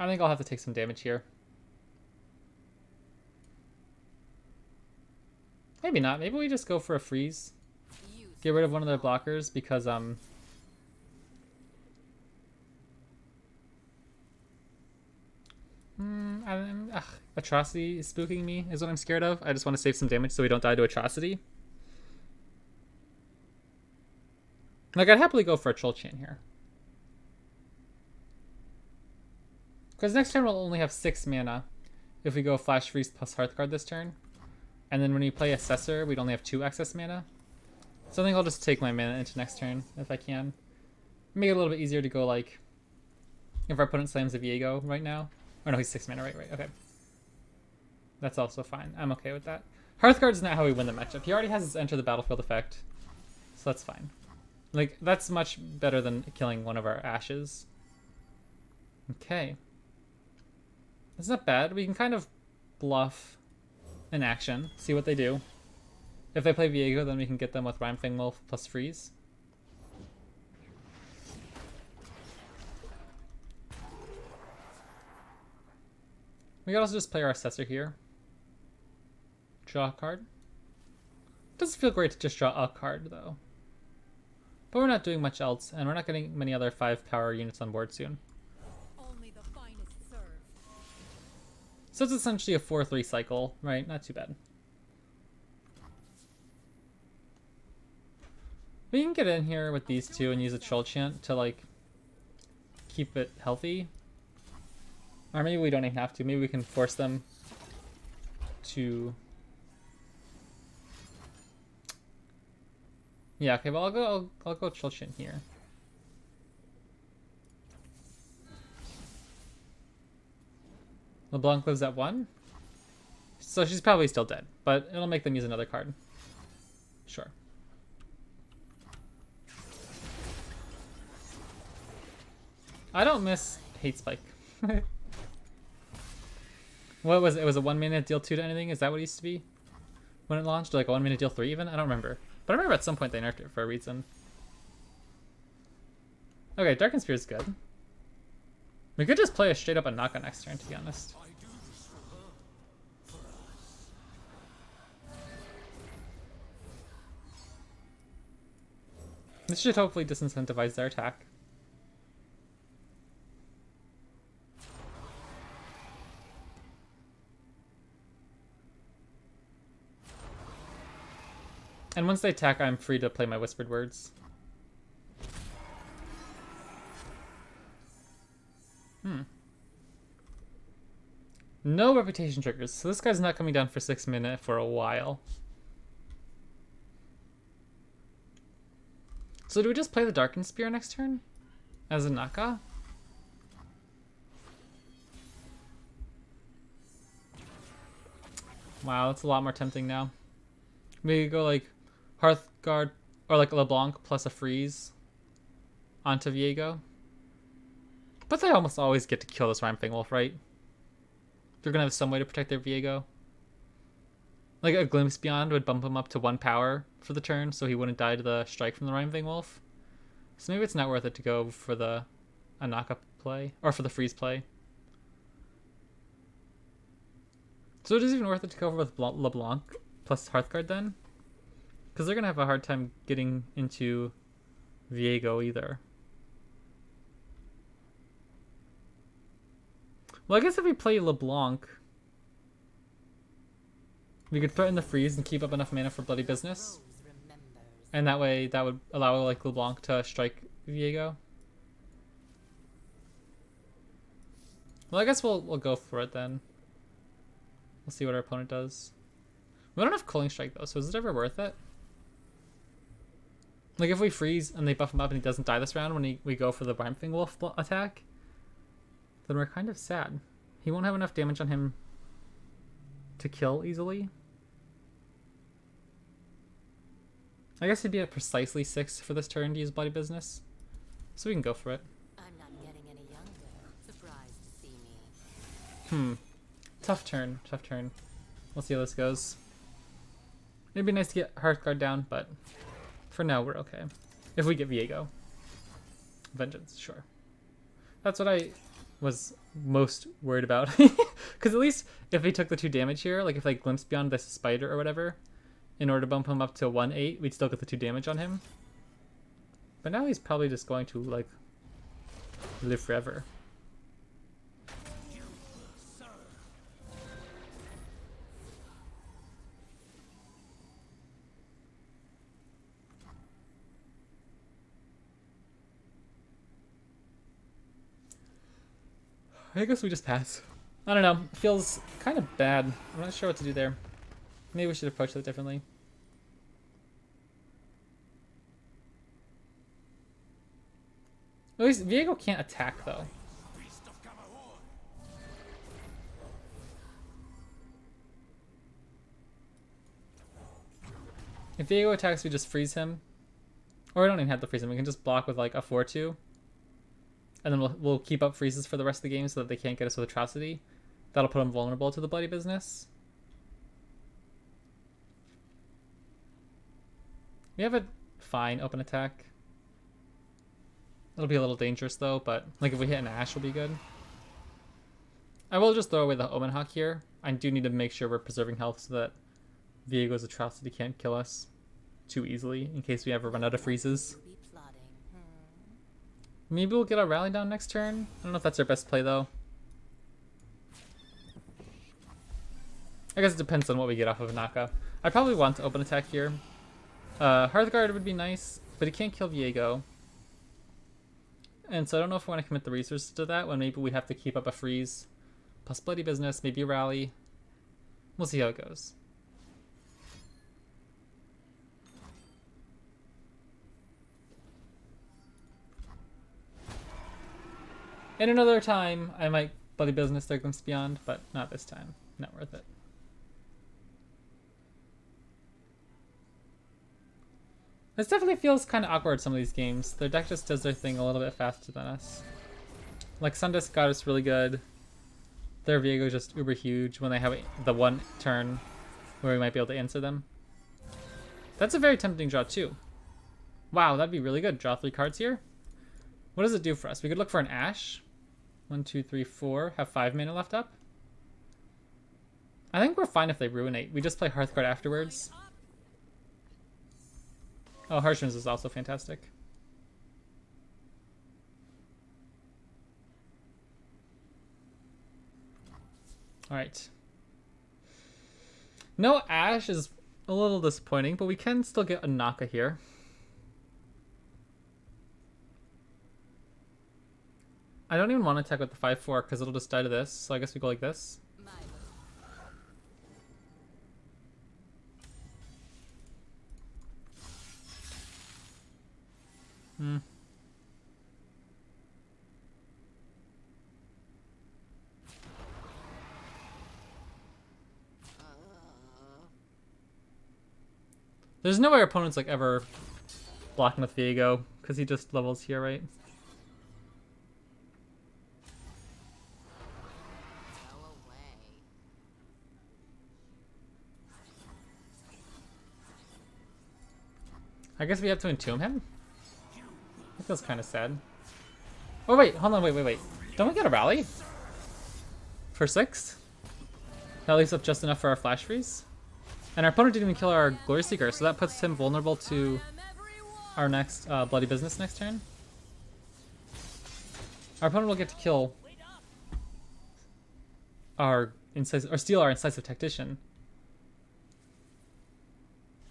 I think I'll have to take some damage here. Maybe not. Maybe we just go for a freeze. Get rid of one of their blockers because Atrocity is spooking me is what I'm scared of. I just want to save some damage so we don't die to Atrocity. Like, I'd happily go for a Troll Chant here. Because next turn we'll only have 6 mana if we go Flash Freeze plus Hearthguard this turn. And then when we play Assessor, we'd only have 2 excess mana. So I think I'll just take my mana into next turn if I can. Make it a little bit easier to go, like, if our opponent slams a Viego right now. Oh no, he's 6 mana, right, okay. That's also fine. I'm okay with that. Hearthguard's not how we win the matchup. He already has his Enter the Battlefield effect. So that's fine. Like, that's much better than killing one of our Ashes. Okay. It's not bad. We can kind of bluff an action, see what they do. If they play Viego, then we can get them with Rhyme Fang Wolf plus Freeze. We could also just play our Assessor here. Draw a card. Doesn't feel great to just draw a card, though. But we're not doing much else, and we're not getting many other 5-power units on board soon. Only the finest serve. So it's essentially a 4-3 cycle, right? Not too bad. We can get in here with these two and use a Troll Chant to, like, keep it healthy. Or maybe we don't even have to. Maybe we can force them to... Yeah, okay, well I'll go chill Jhin here. LeBlanc lives at 1. So she's probably still dead, but it'll make them use another card. Sure. I don't miss Hate Spike. What was it? It was a 1 minute deal 2 to anything? Is that what it used to be? When it launched? Like a 1 minute deal 3 even? I don't remember. But I remember at some point they nerfed it for a reason. Okay, Darken Spear is good. We could just play a straight up Anaka next turn, to be honest. This should hopefully disincentivize their attack. And once they attack, I'm free to play my Whispered Words. No reputation triggers, so this guy's not coming down for 6 minutes for a while. So do we just play the Darkened Spear next turn? As a Naka? Wow, that's a lot more tempting now. Maybe go like Hearthguard or like LeBlanc plus a freeze onto Viego. But they almost always get to kill this Rhyme Wolf, right? They're gonna have some way to protect their Viego. Like a Glimpse Beyond would bump him up to 1 power for the turn, so he wouldn't die to the strike from the Rhyme Wolf. So maybe it's not worth it to go for the Anaka play, or for the freeze play. So it is even worth it to go with LeBlanc plus Hearthguard then? Because they're gonna have a hard time getting into Viego either. Well, I guess if we play LeBlanc, we could threaten the freeze and keep up enough mana for Bloody Business. And that way, that would allow like LeBlanc to strike Viego. Well, I guess we'll go for it then. We'll see what our opponent does. We don't have Culling Strike though, so is it ever worth it? Like if we freeze and they buff him up and he doesn't die this round when we go for the Rhyme Wolf attack, then we're kind of sad. He won't have enough damage on him to kill easily. I guess he'd be at precisely 6 for this turn to use Bloody Business. So we can go for it. I'm not getting any younger. Surprised to see me. Tough turn, tough turn. We'll see how this goes. It'd be nice to get Hearthguard down, but for now we're okay. If we get Viego. Vengeance, sure. That's what I was most worried about. Because at least if he took the 2 damage here, like if like Glimpse Beyond this spider or whatever, in order to bump him up to 1/8, we'd still get the 2 damage on him. But now he's probably just going to like live forever. I guess we just pass. I don't know. It feels kind of bad. I'm not sure what to do there. Maybe we should approach that differently. At least Viego can't attack though. If Viego attacks, we just freeze him. Or we don't even have to freeze him. We can just block with like a 4/2. And then we'll keep up freezes for the rest of the game so that they can't get us with Atrocity. That'll put them vulnerable to the Bloody Business. We have a fine open attack. It'll be a little dangerous though, but like if we hit an Ashe, will be good. I will just throw away the Omen Hawk here. I do need to make sure we're preserving health so that Viego's Atrocity can't kill us too easily in case we ever run out of freezes. Maybe we'll get our rally down next turn. I don't know if that's our best play though. I guess it depends on what we get off of Naka. I probably want to open attack here. Hearthguard would be nice, but he can't kill Viego. And so I don't know if we want to commit the resources to that when maybe we have to keep up a freeze. Plus Bloody Business, maybe a rally. We'll see how it goes. In another time, I might Bloody Business their Glimpse Beyond, but not this time. Not worth it. This definitely feels kind of awkward, some of these games. Their deck just does their thing a little bit faster than us. Like, Sundisk got us really good. Their Viego is just uber huge when they have the one turn where we might be able to answer them. That's a very tempting draw, too. Wow, that'd be really good. Draw 3 cards here. What does it do for us? We could look for an Ashe. 1, 2, 3, 4. Have 5 mana left up. I think we're fine if they Ruinate. We just play Hearthguard afterwards. Oh, Harshman's is also fantastic. Alright. No Ashe is a little disappointing, but we can still get a Naka here. I don't even want to attack with the 5/4 because it'll just die to this, so I guess we go like this. Hmm. There's no way our opponent's like ever blocking with Viego because he just levels here, right? Go away. I guess we have to entomb him? That feels kind of sad. Oh wait, hold on, wait. Don't we get a rally? For 6? That leaves up just enough for our flash freeze? And our opponent didn't even kill our Glory Seeker, so that puts him vulnerable to our next Bloody Business next turn. Our opponent will get to kill our incisive, or steal our Incisive Tactician.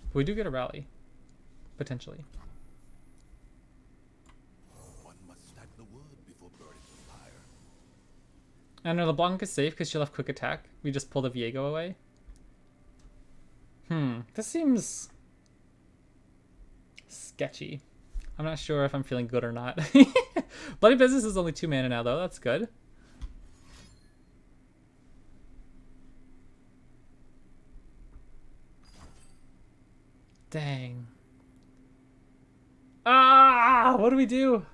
But we do get a rally. Potentially. One must stack the wood before burning the fire. And our LeBlanc is safe because she'll have quick attack. We just pull the Viego away. This seems sketchy. I'm not sure if I'm feeling good or not. Bloody Business is only 2 mana now, though. That's good. Dang. Ah! What do we do?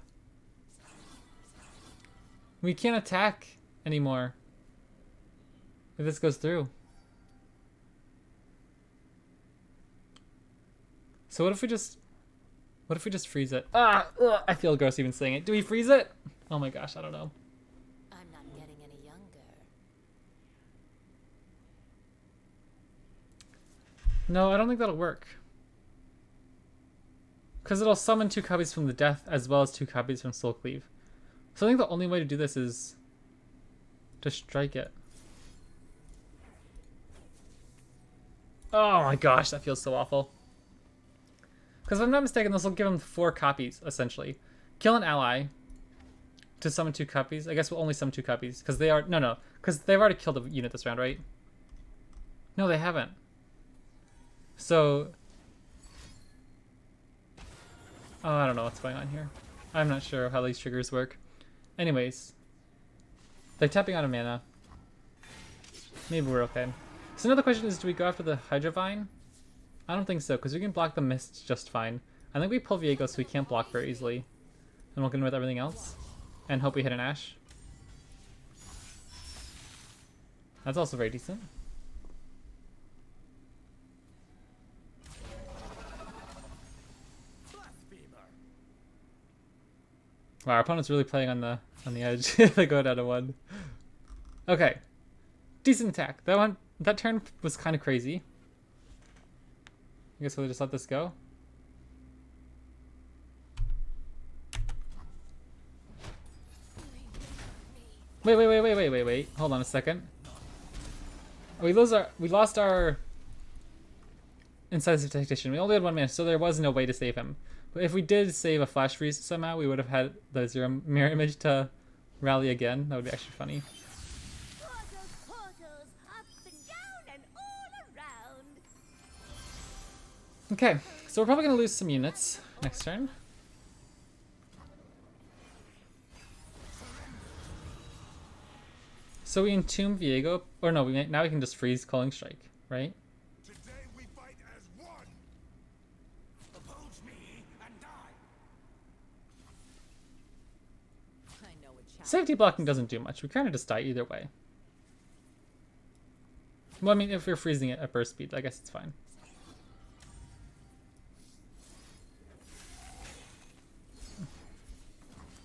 We can't attack anymore if this goes through. So what if we just freeze it? Ah! Ugh, I feel gross even saying it. Do we freeze it? Oh my gosh, I don't know. I'm not getting any younger. No, I don't think that'll work. Because it'll summon 2 copies from the Death as well as 2 copies from Soul Cleave. So I think the only way to do this is to strike it. Oh my gosh, that feels so awful. Because if I'm not mistaken, this will give him 4 copies, essentially. Kill an ally to summon 2 copies. I guess we'll only summon 2 copies. Because they are... No. Because they've already killed a unit this round, right? No, they haven't. So... Oh, I don't know what's going on here. I'm not sure how these triggers work. Anyways. They're tapping out of mana. Maybe we're okay. So another question is, do we go after the Hydrovine? I don't think so, because we can block the mist just fine. I think we pull Viego so we can't block very easily. And we'll get in with everything else. And hope we hit an Ashe. That's also very decent. Wow, our opponent's really playing on the edge. They go down to 1. Okay. Decent attack. That turn was kind of crazy. I guess we'll just let this go. Wait. Hold on a second. We lost our Incisive Tactician. We only had 1 mana, so there was no way to save him. But if we did save a flash freeze somehow, we would have had the 0 mirror image to rally again. That would be actually funny. Portals, up and down and all around. Okay, so we're probably going to lose some units next turn. So we entomb Viego, or no? Now we can just freeze Culling Strike, right? Today we fight as one. Oppose me and die. I know a challenge. Safety blocking doesn't do much. We kind of just die either way. Well, I mean, if you're freezing it at burst speed, I guess it's fine.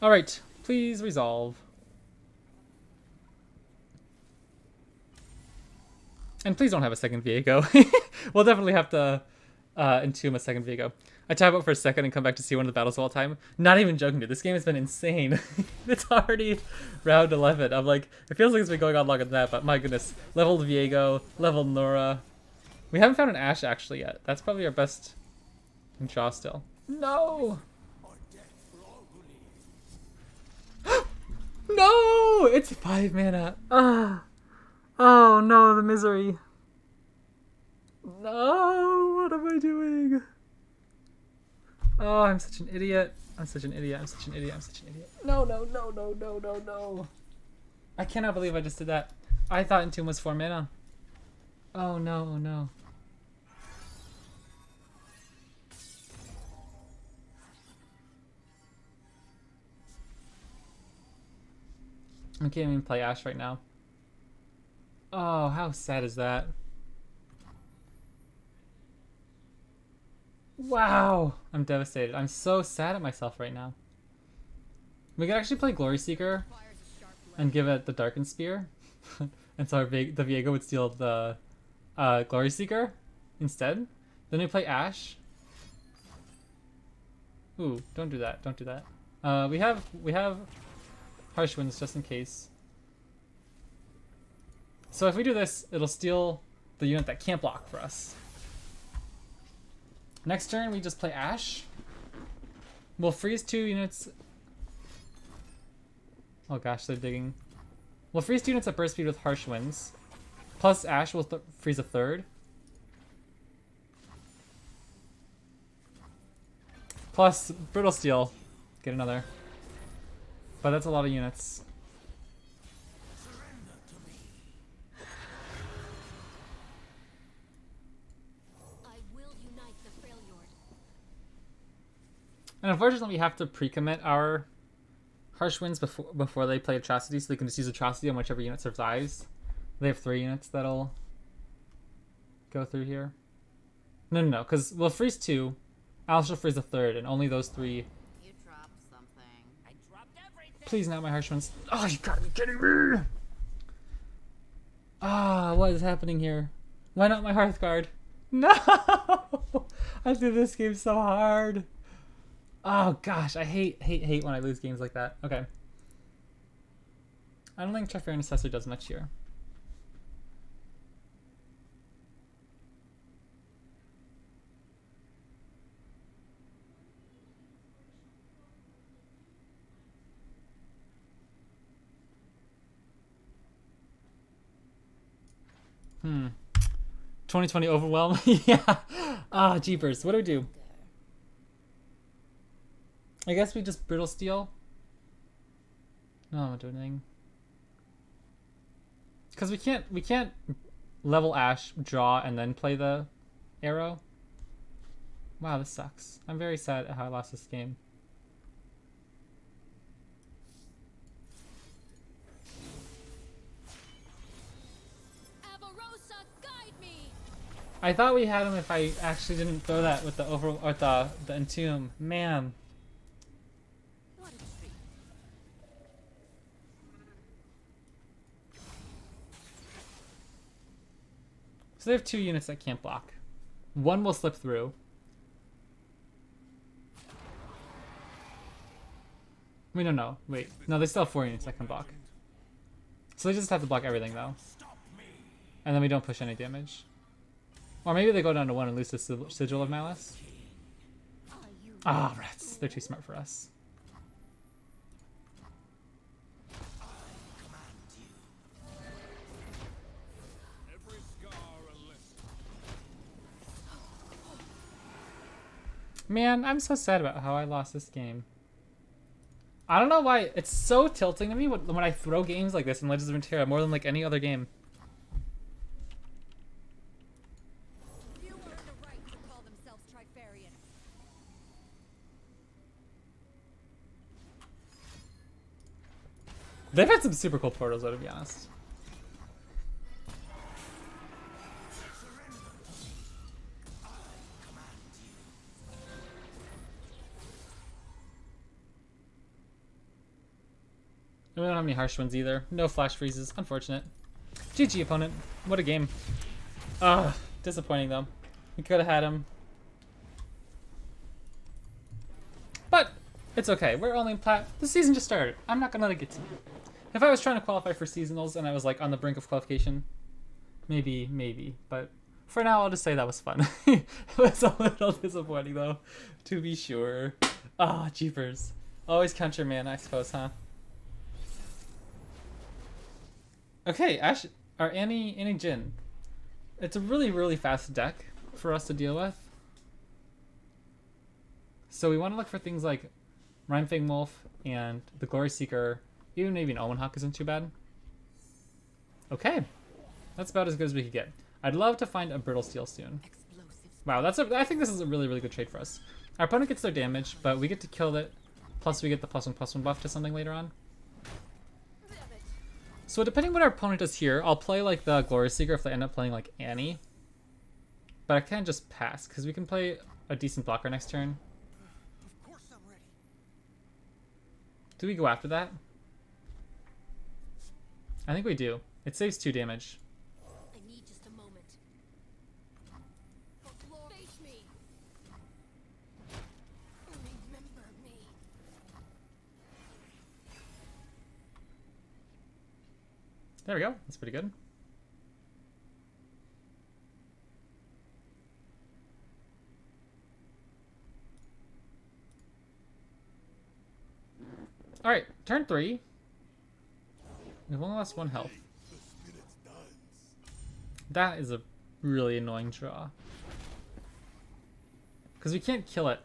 All right, please resolve. And please don't have a second Viego. We'll definitely have to entomb a second Viego. I tap out for a second and come back to see one of the battles of all time. Not even joking, dude. This game has been insane. It's already round 11. I'm like, it feels like it's been going on longer than that, but my goodness. Leveled Viego, leveled Nora. We haven't found an Ashe actually yet. That's probably our best draw still. No! No! It's 5 mana. Ah. Oh no, the misery. No, what am I doing? Oh, I'm such an idiot. I'm such an idiot. I'm such an idiot. I'm such an idiot. No, no, no, no, no, no, no. I cannot believe I just did that. I thought Entomb was 4 mana. Oh no, oh no. I can't even play Ashe right now. Oh, how sad is that? Wow! I'm devastated. I'm so sad at myself right now. We could actually play Glory Seeker and give it the Darkened Spear. And so the Viego would steal the Glory Seeker instead. Then we play Ashe. Ooh, don't do that. Don't do that. We have Harsh Winds just in case. So if we do this, it'll steal the unit that can't block for us. Next turn, we just play Ashe. We'll freeze 2 units. Oh gosh, they're digging. We'll freeze 2 units at burst speed with Harsh Winds. Plus Ashe will freeze a 3rd. Plus Brittle Steel. Get another. But that's a lot of units. And unfortunately, we have to pre-commit our Harsh Winds before they play Atrocity, so they can just use Atrocity on whichever unit survives. They have 3 units that'll go through here. No, because we'll freeze 2. Ashe will freeze a 3rd, and only those 3. You dropped something. I dropped everything. Please, not my Harsh Winds. Oh, you gotta be kidding me! Ah, what is happening here? Why not my Hearthguard? No! I do this game so hard. Oh gosh, I hate when I lose games like that. Okay. I don't think Trifarian Assessor does much here. Hmm. 2020 overwhelm? Yeah. Ah, jeepers. What do we do? I guess we just Brittle Steel. No, I'm not doing anything. Because we can't level Ashe, draw, and then play the arrow. Wow, this sucks. I'm very sad at how I lost this game. Avarosa, guide me. I thought we had him if I actually didn't throw that with the the Entomb. Man. What a treat. So they have 2 units that can't block. One will slip through. Wait, no. Wait. No, they still have 4 units that can block. So they just have to block everything, though. And then we don't push any damage. Or maybe they go down to 1 and lose the Sigil of Malice. Ah, rats. They're too smart for us. Every scar a lesson. Man, I'm so sad about how I lost this game. I don't know why it's so tilting to me when I throw games like this in Legends of Runeterra more than like any other game. You earned a right to call themselves Trifarian. They've had some super cool portals though, to be honest. And we don't have any harsh ones either. No flash freezes. Unfortunate. GG, opponent. What a game. Ugh. Disappointing, though. We could have had him. But it's okay. We're only in plat. The season just started. I'm not going to let it get to me. If I was trying to qualify for seasonals and I was like on the brink of qualification, maybe. But for now, I'll just say that was fun. It was a little disappointing, though, to be sure. Ah, oh, jeepers. Always count your man, I suppose, huh? Okay, Ashe, or Annie Jhin. It's a really fast deck for us to deal with. So we want to look for things like Rhymefang Wolf and the Glory Seeker. Even maybe an Omen Hawk isn't too bad. Okay, that's about as good as we could get. I'd love to find a Brittle Steel soon. Wow, I think this is a really good trade for us. Our opponent gets their damage, but we get to kill it. Plus we get the +1/+1 buff to something later on. So depending what our opponent does here, I'll play like the Glory Seeker if they end up playing like Annie. But I can't just pass, because we can play a decent blocker next turn. Of course I'm ready. Do we go after that? I think we do. It saves 2 damage. I need just a moment. Face me. Remember me. There we go. That's pretty good. Alright, turn 3. We've only lost 1 health. The spirit's dance. That is a really annoying draw. Because we can't kill it.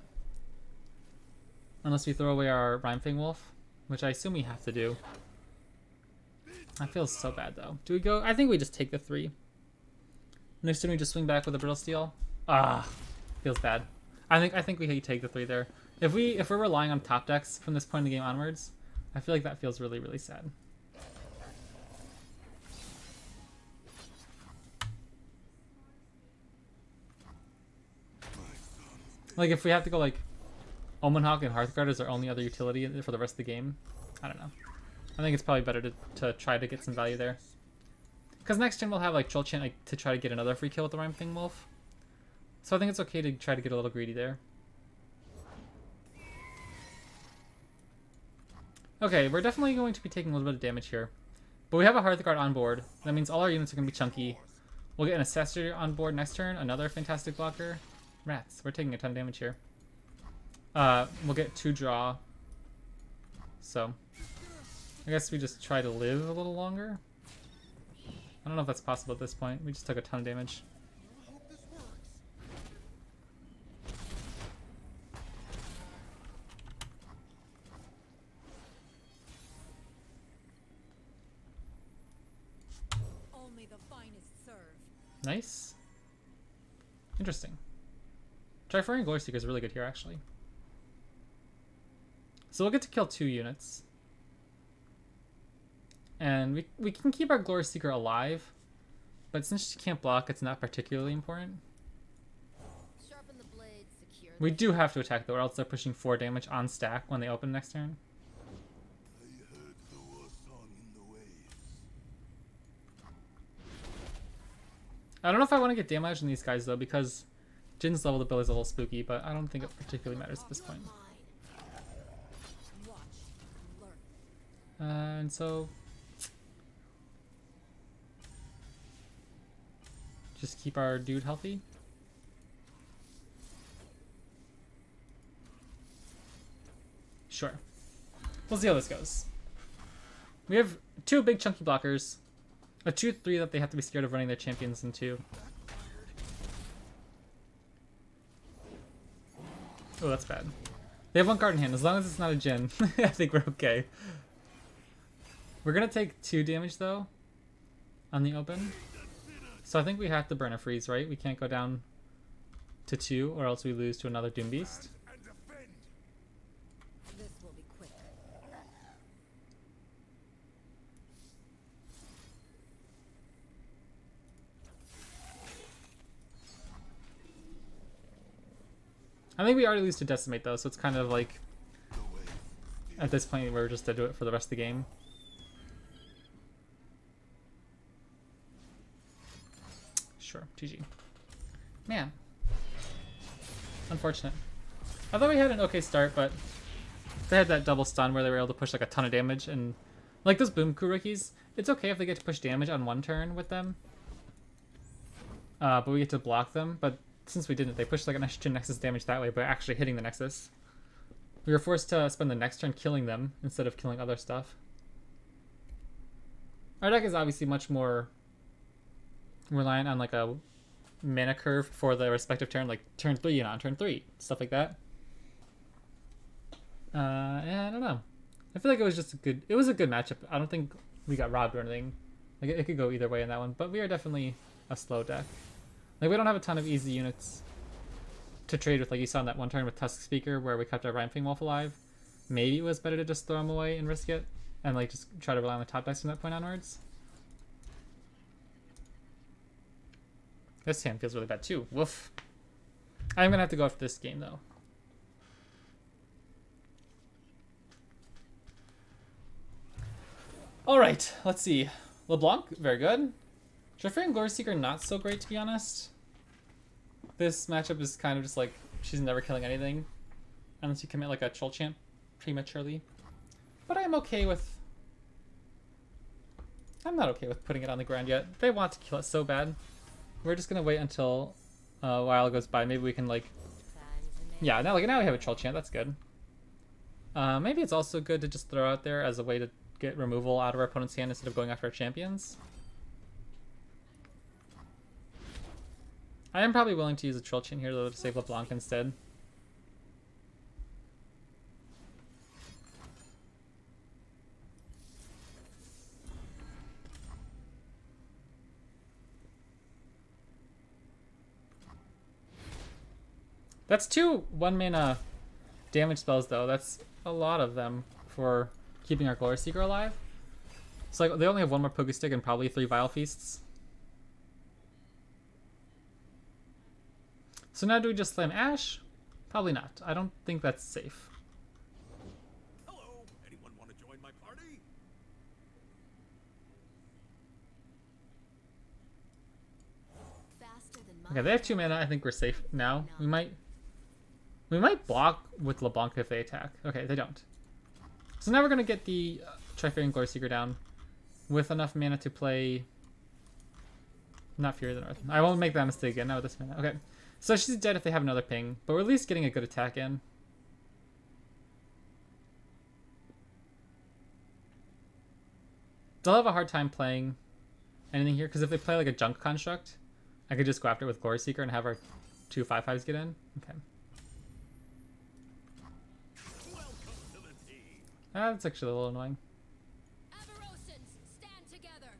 Unless we throw away our Rhymefang Wolf. Which I assume we have to do. That feels so bad though. Do we go? I think we just take the 3. Next turn we just swing back with a Brittle Steel. Ah, feels bad. I think we take the 3 there. If we're relying on top decks from this point in the game onwards, I feel like that feels really sad. Like if we have to go like Omen Hawk and Hearthguard as our only other utility for the rest of the game, I don't know. I think it's probably better to try to get some value there. Because next turn we'll have like Troll Chant like, to try to get another free kill with the Rhymefang Wolf. So I think it's okay to try to get a little greedy there. Okay, we're definitely going to be taking a little bit of damage here. But we have a Hearthguard on board. That means all our units are going to be chunky. We'll get an Assessor on board next turn, another fantastic blocker. Rats, we're taking a ton of damage here. We'll get 2 draw. So I guess we just try to live a little longer. I don't know if that's possible at this point. We just took a ton of damage. I hope this works. Only the finest serve. Nice. Interesting. Trifarian Glory Seeker is really good here, actually. So we'll get to kill 2 units. And we can keep our Glory Seeker alive. But since she can't block, it's not particularly important. Sharpen the blade, secure. We do have to attack though, or else they're pushing 4 damage on stack when they open next turn. I heard the war song in the waves. I don't know if I want to get damage on these guys though, because Jin's level ability is a little spooky, but I don't think it particularly matters at this point. Watch and learn. And so just keep our dude healthy. Sure. We'll see how this goes. We have 2 big chunky blockers. A 2/3 that they have to be scared of running their champions into. Oh, that's bad. They have one card in hand. As long as it's not a Jhin, I think we're okay. We're gonna take 2 damage though on the open. So I think we have to burn a freeze, right? We can't go down to 2 or else we lose to another Doom Beast. And defend. This will be quick. I think we already lose to Decimate though, so it's kind of like at this point we're just to do it for the rest of the game. Sure, GG. Man. Unfortunate. I thought we had an okay start, but they had that double stun where they were able to push like a ton of damage, and like those Boomku rookies, it's okay if they get to push damage on one turn with them. But we get to block them, but since we didn't, they pushed like an extra Nexus damage that way by actually hitting the Nexus. We were forced to spend the next turn killing them instead of killing other stuff. Our deck is obviously much more reliant on like a mana curve for the respective turn, like turn 3 and on turn 3, stuff like that. Yeah, I don't know. I feel like it was just a good matchup. I don't think we got robbed or anything. Like it could go either way in that one, but we are definitely a slow deck. Like we don't have a ton of easy units to trade with, like you saw in that one turn with Tusk Speaker where we kept our Rhyme Wolf alive. Maybe it was better to just throw him away and risk it, and like just try to rely on the top dice from that point onwards. This hand feels really bad too. Woof. I'm gonna have to go after this game though. Alright, let's see. LeBlanc, very good. Jeffrey and Glory Seeker, not so great to be honest. This matchup is kind of just like, she's never killing anything. Unless you commit like a Troll Champ prematurely. But I'm okay with... I'm not okay with putting it on the ground yet. They want to kill it so bad. We're just gonna wait until a while goes by. Maybe we can like... Yeah, now we have a Troll Champ, that's good. Maybe it's also good to just throw out there as a way to get removal out of our opponent's hand instead of going after our champions. I am probably willing to use a Troll Chain here though to save LeBlanc instead. That's 2 1-mana damage spells though. That's a lot of them for keeping our Glory Seeker alive. So like they only have 1 more Poké Stick and probably 3 Vile Feasts. So now do we just slam Ashe? Probably not. I don't think that's safe. Hello, anyone want to join my party? Faster than Okay, they have 2 mana. I think we're safe now. We might block with LeBlanc if they attack. Okay, they don't. So now we're gonna get the Trifarian Glory Seeker down with enough mana to play. Not Fury of the North. I won't make that mistake again. Not with this mana. Okay, so she's dead if they have another ping, but we're at least getting a good attack in. They'll have a hard time playing anything here because if they play like a junk construct, I could just go after it with Glory Seeker and have our 2 5/5s get in. Okay. Welcome to the team. That's actually a little annoying. Avarosans, stand together.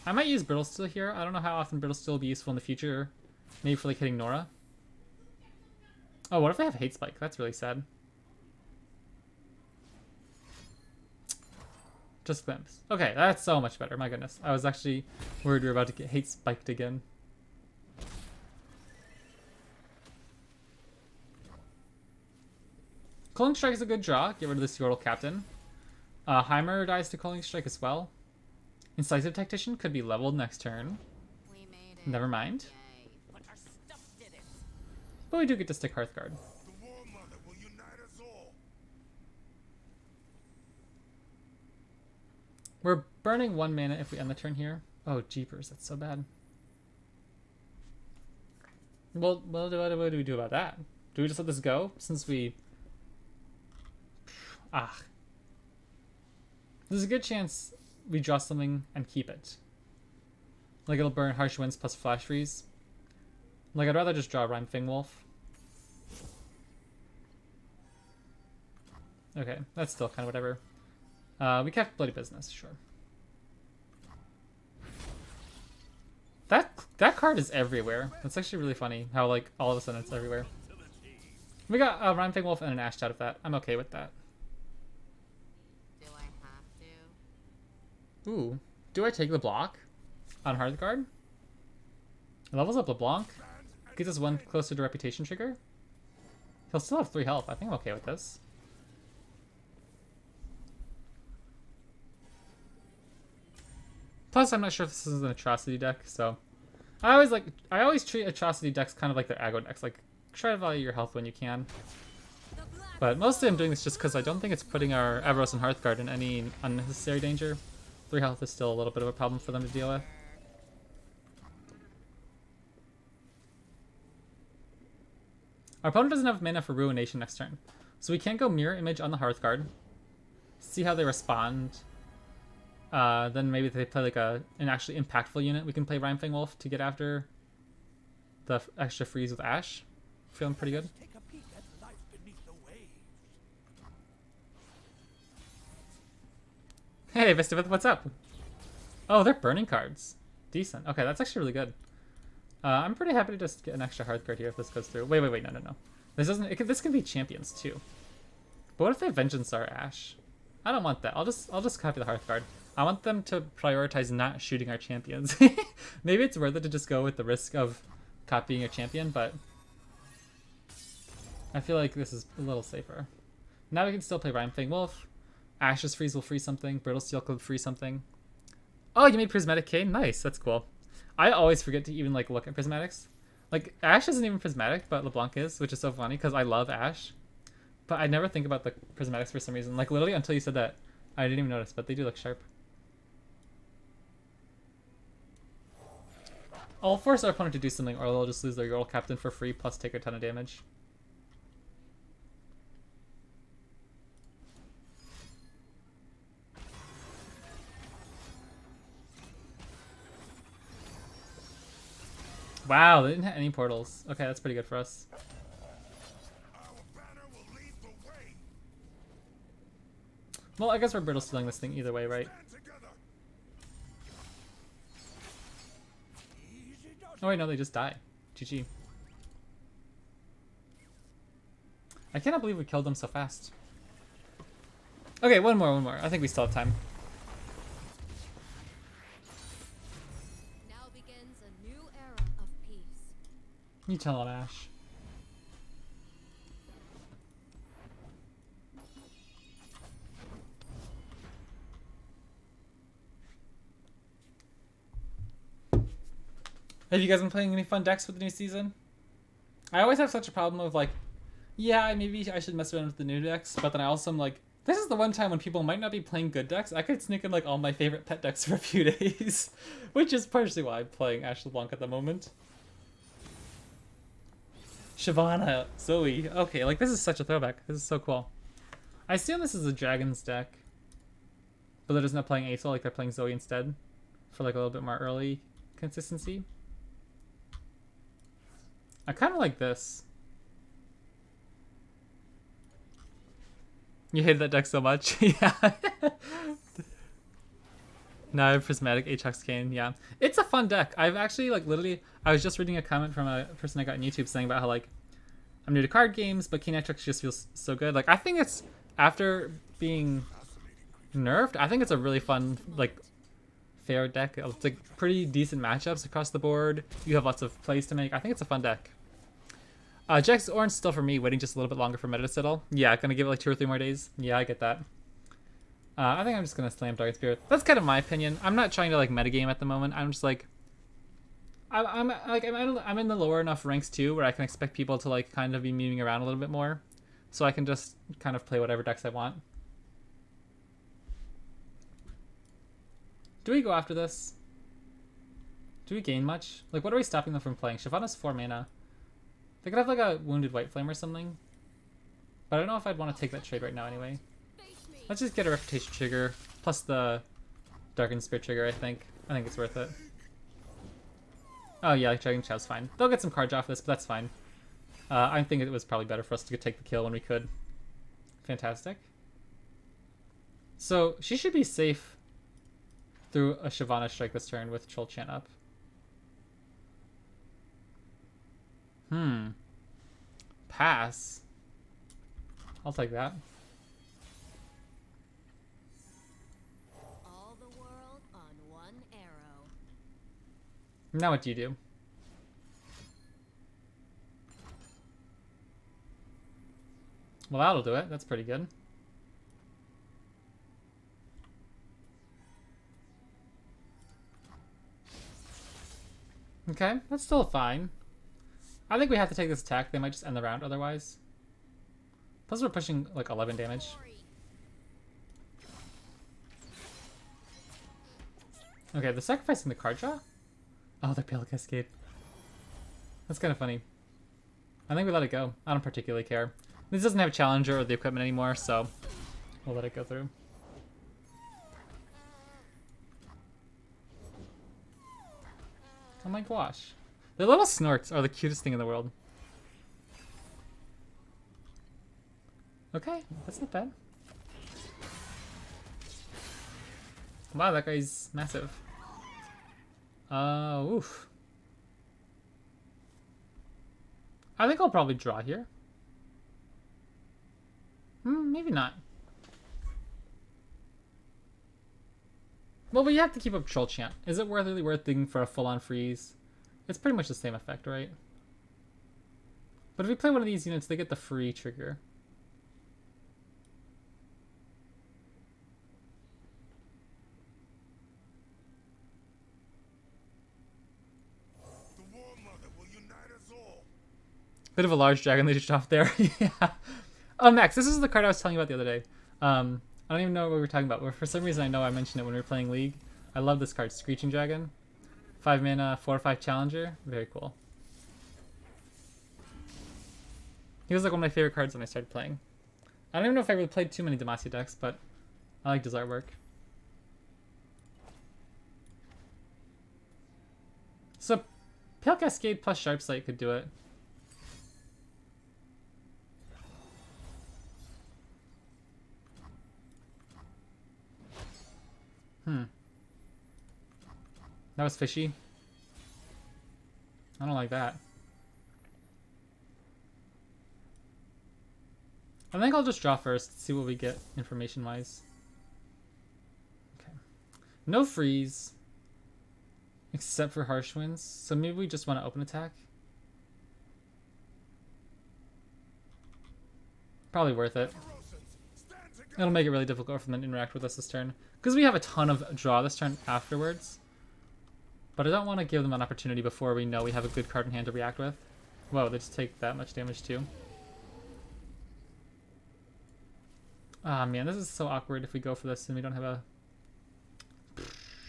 I might use Brittle Steel here. I don't know how often Brittle Steel will be useful in the future. Maybe for like hitting Nora. Oh, what if they have Hate Spike? That's really sad. Just glimpse. Okay, that's so much better. My goodness. I was actually worried we were about to get Hate Spiked again. Culling Strike is a good draw. Get rid of this Yordle Captain. Heimer dies to Culling Strike as well. Incisive Tactician could be leveled next turn. We made it. Never mind. Yay. But our stuff did it. But we do get to stick Hearthguard. The War Mother will unite us all. We're burning 1 mana if we end the turn here. Oh, jeepers, that's so bad. Well, what do we do about that? Do we just let this go since we... Ah. There's a good chance we draw something and keep it. Like it'll burn Harsh Winds plus Flash Freeze. Like I'd rather just draw Rhyme Wolf. Okay, that's still kind of whatever. We kept Bloody Business, sure. That card is everywhere. That's actually really funny how like all of a sudden it's everywhere. We got a Rhyme Fang Wolf and an Ashe out of that. I'm okay with that. Do I have to? Ooh, do I take LeBlanc on hard guard? It levels up LeBlanc. Gets us one closer to reputation trigger. He'll still have 3 health. I think I'm okay with this. Plus, I'm not sure if this is an atrocity deck, so I always treat atrocity decks kind of like their aggro decks. Like, try to value your health when you can. But mostly I'm doing this just because I don't think it's putting our Everos and Hearthguard in any unnecessary danger. 3 health is still a little bit of a problem for them to deal with. Our opponent doesn't have mana for Ruination next turn, so we can't go Mirror Image on the Hearthguard. See how they respond. Then maybe they play like an actually impactful unit. We can play Rhyme Fang Wolf to get after the extra freeze with Ashe. Feeling pretty good. Take a peek at life beneath the waves. Hey, Vistivith, what's up? Oh, they're burning cards. Decent. Okay, that's actually really good. I'm pretty happy to just get an extra hard card here if this goes through. Wait, no. This doesn't. This can be champions too. But what if they Vengeance our Ashe? I don't want that. I'll just copy the Hearthguard. I want them to prioritize not shooting our champions. Maybe it's worth it to just go with the risk of copying a champion, but I feel like this is a little safer. Now we can still play Rhyme Fang Wolf. Ashe's freeze will free something. Brittle Steel could free something. Oh, you made Prismatic Cane? Nice, that's cool. I always forget to even like look at prismatics. Like Ashe isn't even prismatic, but LeBlanc is, which is so funny because I love Ashe. But I never think about the prismatics for some reason. Like literally until you said that, I didn't even notice, but they do look sharp. I'll force our opponent to do something, or they'll just lose their Yorl Captain for free, plus take a ton of damage. Wow, they didn't hit any portals. Okay, that's pretty good for us. Our banner will lead the way. Well, I guess we're brittle stealing this thing either way, right? Stand together. Easy does Oh wait, no, they just die. GG. I cannot believe we killed them so fast. Okay, one more. I think we still have time. Now begins a new era of peace. You tell him, Ashe. Have you guys been playing any fun decks with the new season? I always have such a problem of like, yeah, maybe I should mess around with the new decks, but then I also am like, this is the one time when people might not be playing good decks. I could sneak in like all my favorite pet decks for a few days, which is partially why I'm playing Ashe LeBlanc at the moment. Shyvana, Zoe. Okay, like this is such a throwback. This is so cool. I assume this is a Dragons deck, but they're just not playing Aesol, like they're playing Zoe instead for like a little bit more early consistency. I kind of like this. You hated that deck so much? Yeah. Now I have Prismatic Achex Cane, yeah. It's a fun deck. I've actually, like, literally, I was just reading a comment from a person I got on YouTube saying about how, like, I'm new to card games, but Cane Achex just feels so good. Like, I think it's, after being nerfed, I think it's a really fun, like, fair deck. It's, like, pretty decent matchups across the board. You have lots of plays to make. I think it's a fun deck. Jax Orange still for me, waiting just a little bit longer for meta to settle. Yeah, gonna give it like 2 or 3 more days. Yeah, I get that. I think I'm just gonna slam Dark Spirit. That's kind of my opinion. I'm not trying to like metagame at the moment. I'm just like, I'm in the lower enough ranks too, where I can expect people to like kind of be moving around a little bit more, so I can just kind of play whatever decks I want. Do we go after this? Do we gain much? Like, what are we stopping them from playing? Shyvana's 4 mana. They could have like a Wounded White Flame or something. But I don't know if I'd want to take that trade right now anyway. Let's just get a Reputation trigger, plus the Darkened Spirit trigger, I think. I think it's worth it. Oh yeah, like Dragon Chow's fine. They'll get some cards off this, but that's fine. I think it was probably better for us to take the kill when we could. Fantastic. So she should be safe through a Shyvana strike this turn with Troll Chant up. Pass. I'll take that. All the world on one arrow. Now what do you do? Well, that'll do it. That's pretty good. Okay, that's still fine. I think we have to take this attack. They might just end the round otherwise. Plus we're pushing like 11 damage. Okay, they're sacrificing the card draw? Oh, the Pale Cascade. That's kind of funny. I think we let it go. I don't particularly care. This doesn't have Challenger or the equipment anymore, so we'll let it go through. Oh my gosh. Their little snorts are the cutest thing in the world. Okay, that's not bad. Wow, that guy's massive. Oof. I think I'll probably draw here. Maybe not. Well, we have to keep up Troll Chant. Is it really worth digging for a full-on freeze? It's pretty much the same effect, right? But if we play one of these units, they get the free trigger. The War Mother will unite us all. Bit of a large dragon they just dropped there. Yeah. Oh, Max, this is the card I was telling you about the other day. I don't even know what we were talking about, but for some reason I know I mentioned it when we were playing League. I love this card, Screeching Dragon. 5 mana, 4/5 Challenger. Very cool. He was like one of my favorite cards when I started playing. I don't even know if I really played too many Demacia decks, but I liked his artwork. So, Pale Cascade plus Sharp Sight could do it. That was fishy. I don't like that. I think I'll just draw first, see what we get information-wise. Okay. No freeze. Except for Harsh Winds. So maybe we just want to open attack. Probably worth it. It'll make it really difficult for them to interact with us this turn. Because we have a ton of draw this turn afterwards. But I don't want to give them an opportunity before we know we have a good card in hand to react with. Whoa, they just take that much damage too. Ah, man, this is so awkward if we go for this and we don't have a...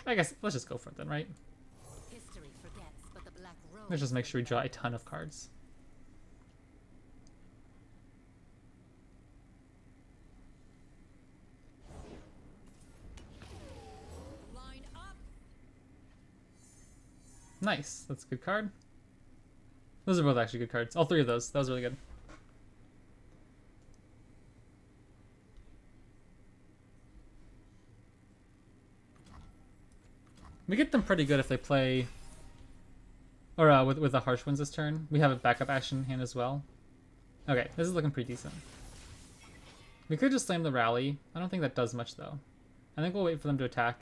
I guess, let's just go for it then, right? History forgets, but the Black Rose Let's just make sure we draw a ton of cards. Line up. Nice, that's a good card. Those are both actually good cards. All three of those. That was really good. We get them pretty good if they play... Or with the Harsh Winds this turn. We have a backup Ashe in hand as well. Okay, this is looking pretty decent. We could just slam the rally. I don't think that does much though. I think we'll wait for them to attack.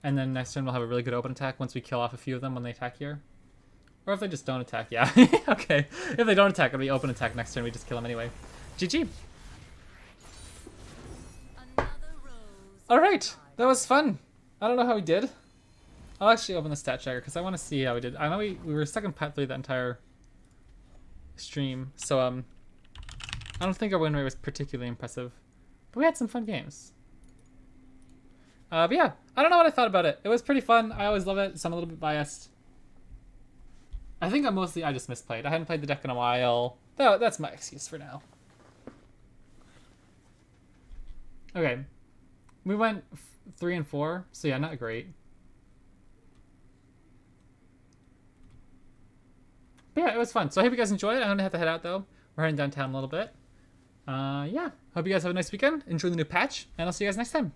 And then next turn we'll have a really good open attack once we kill off a few of them when they attack here. Or if they just don't attack, yeah. Okay, if they don't attack, it'll be open attack next turn. We just kill them anyway. GG. another rose. Alright, that was fun. I don't know how we did. I'll actually open the stat checker because I want to see how we did. I know we were stuck in Pat 3 that entire stream, so I don't think our win rate was particularly impressive. But we had some fun games. But yeah, I don't know what I thought about it. It was pretty fun. I always love it, so I'm a little bit biased. I think I just misplayed. I hadn't played the deck in a while. That's my excuse for now. Okay. We went 3 and 4, so yeah, not great. But yeah, it was fun. So I hope you guys enjoyed it. I'm going to have to head out, though. We're heading downtown a little bit. Yeah. Hope you guys have a nice weekend. Enjoy the new patch, and I'll see you guys next time.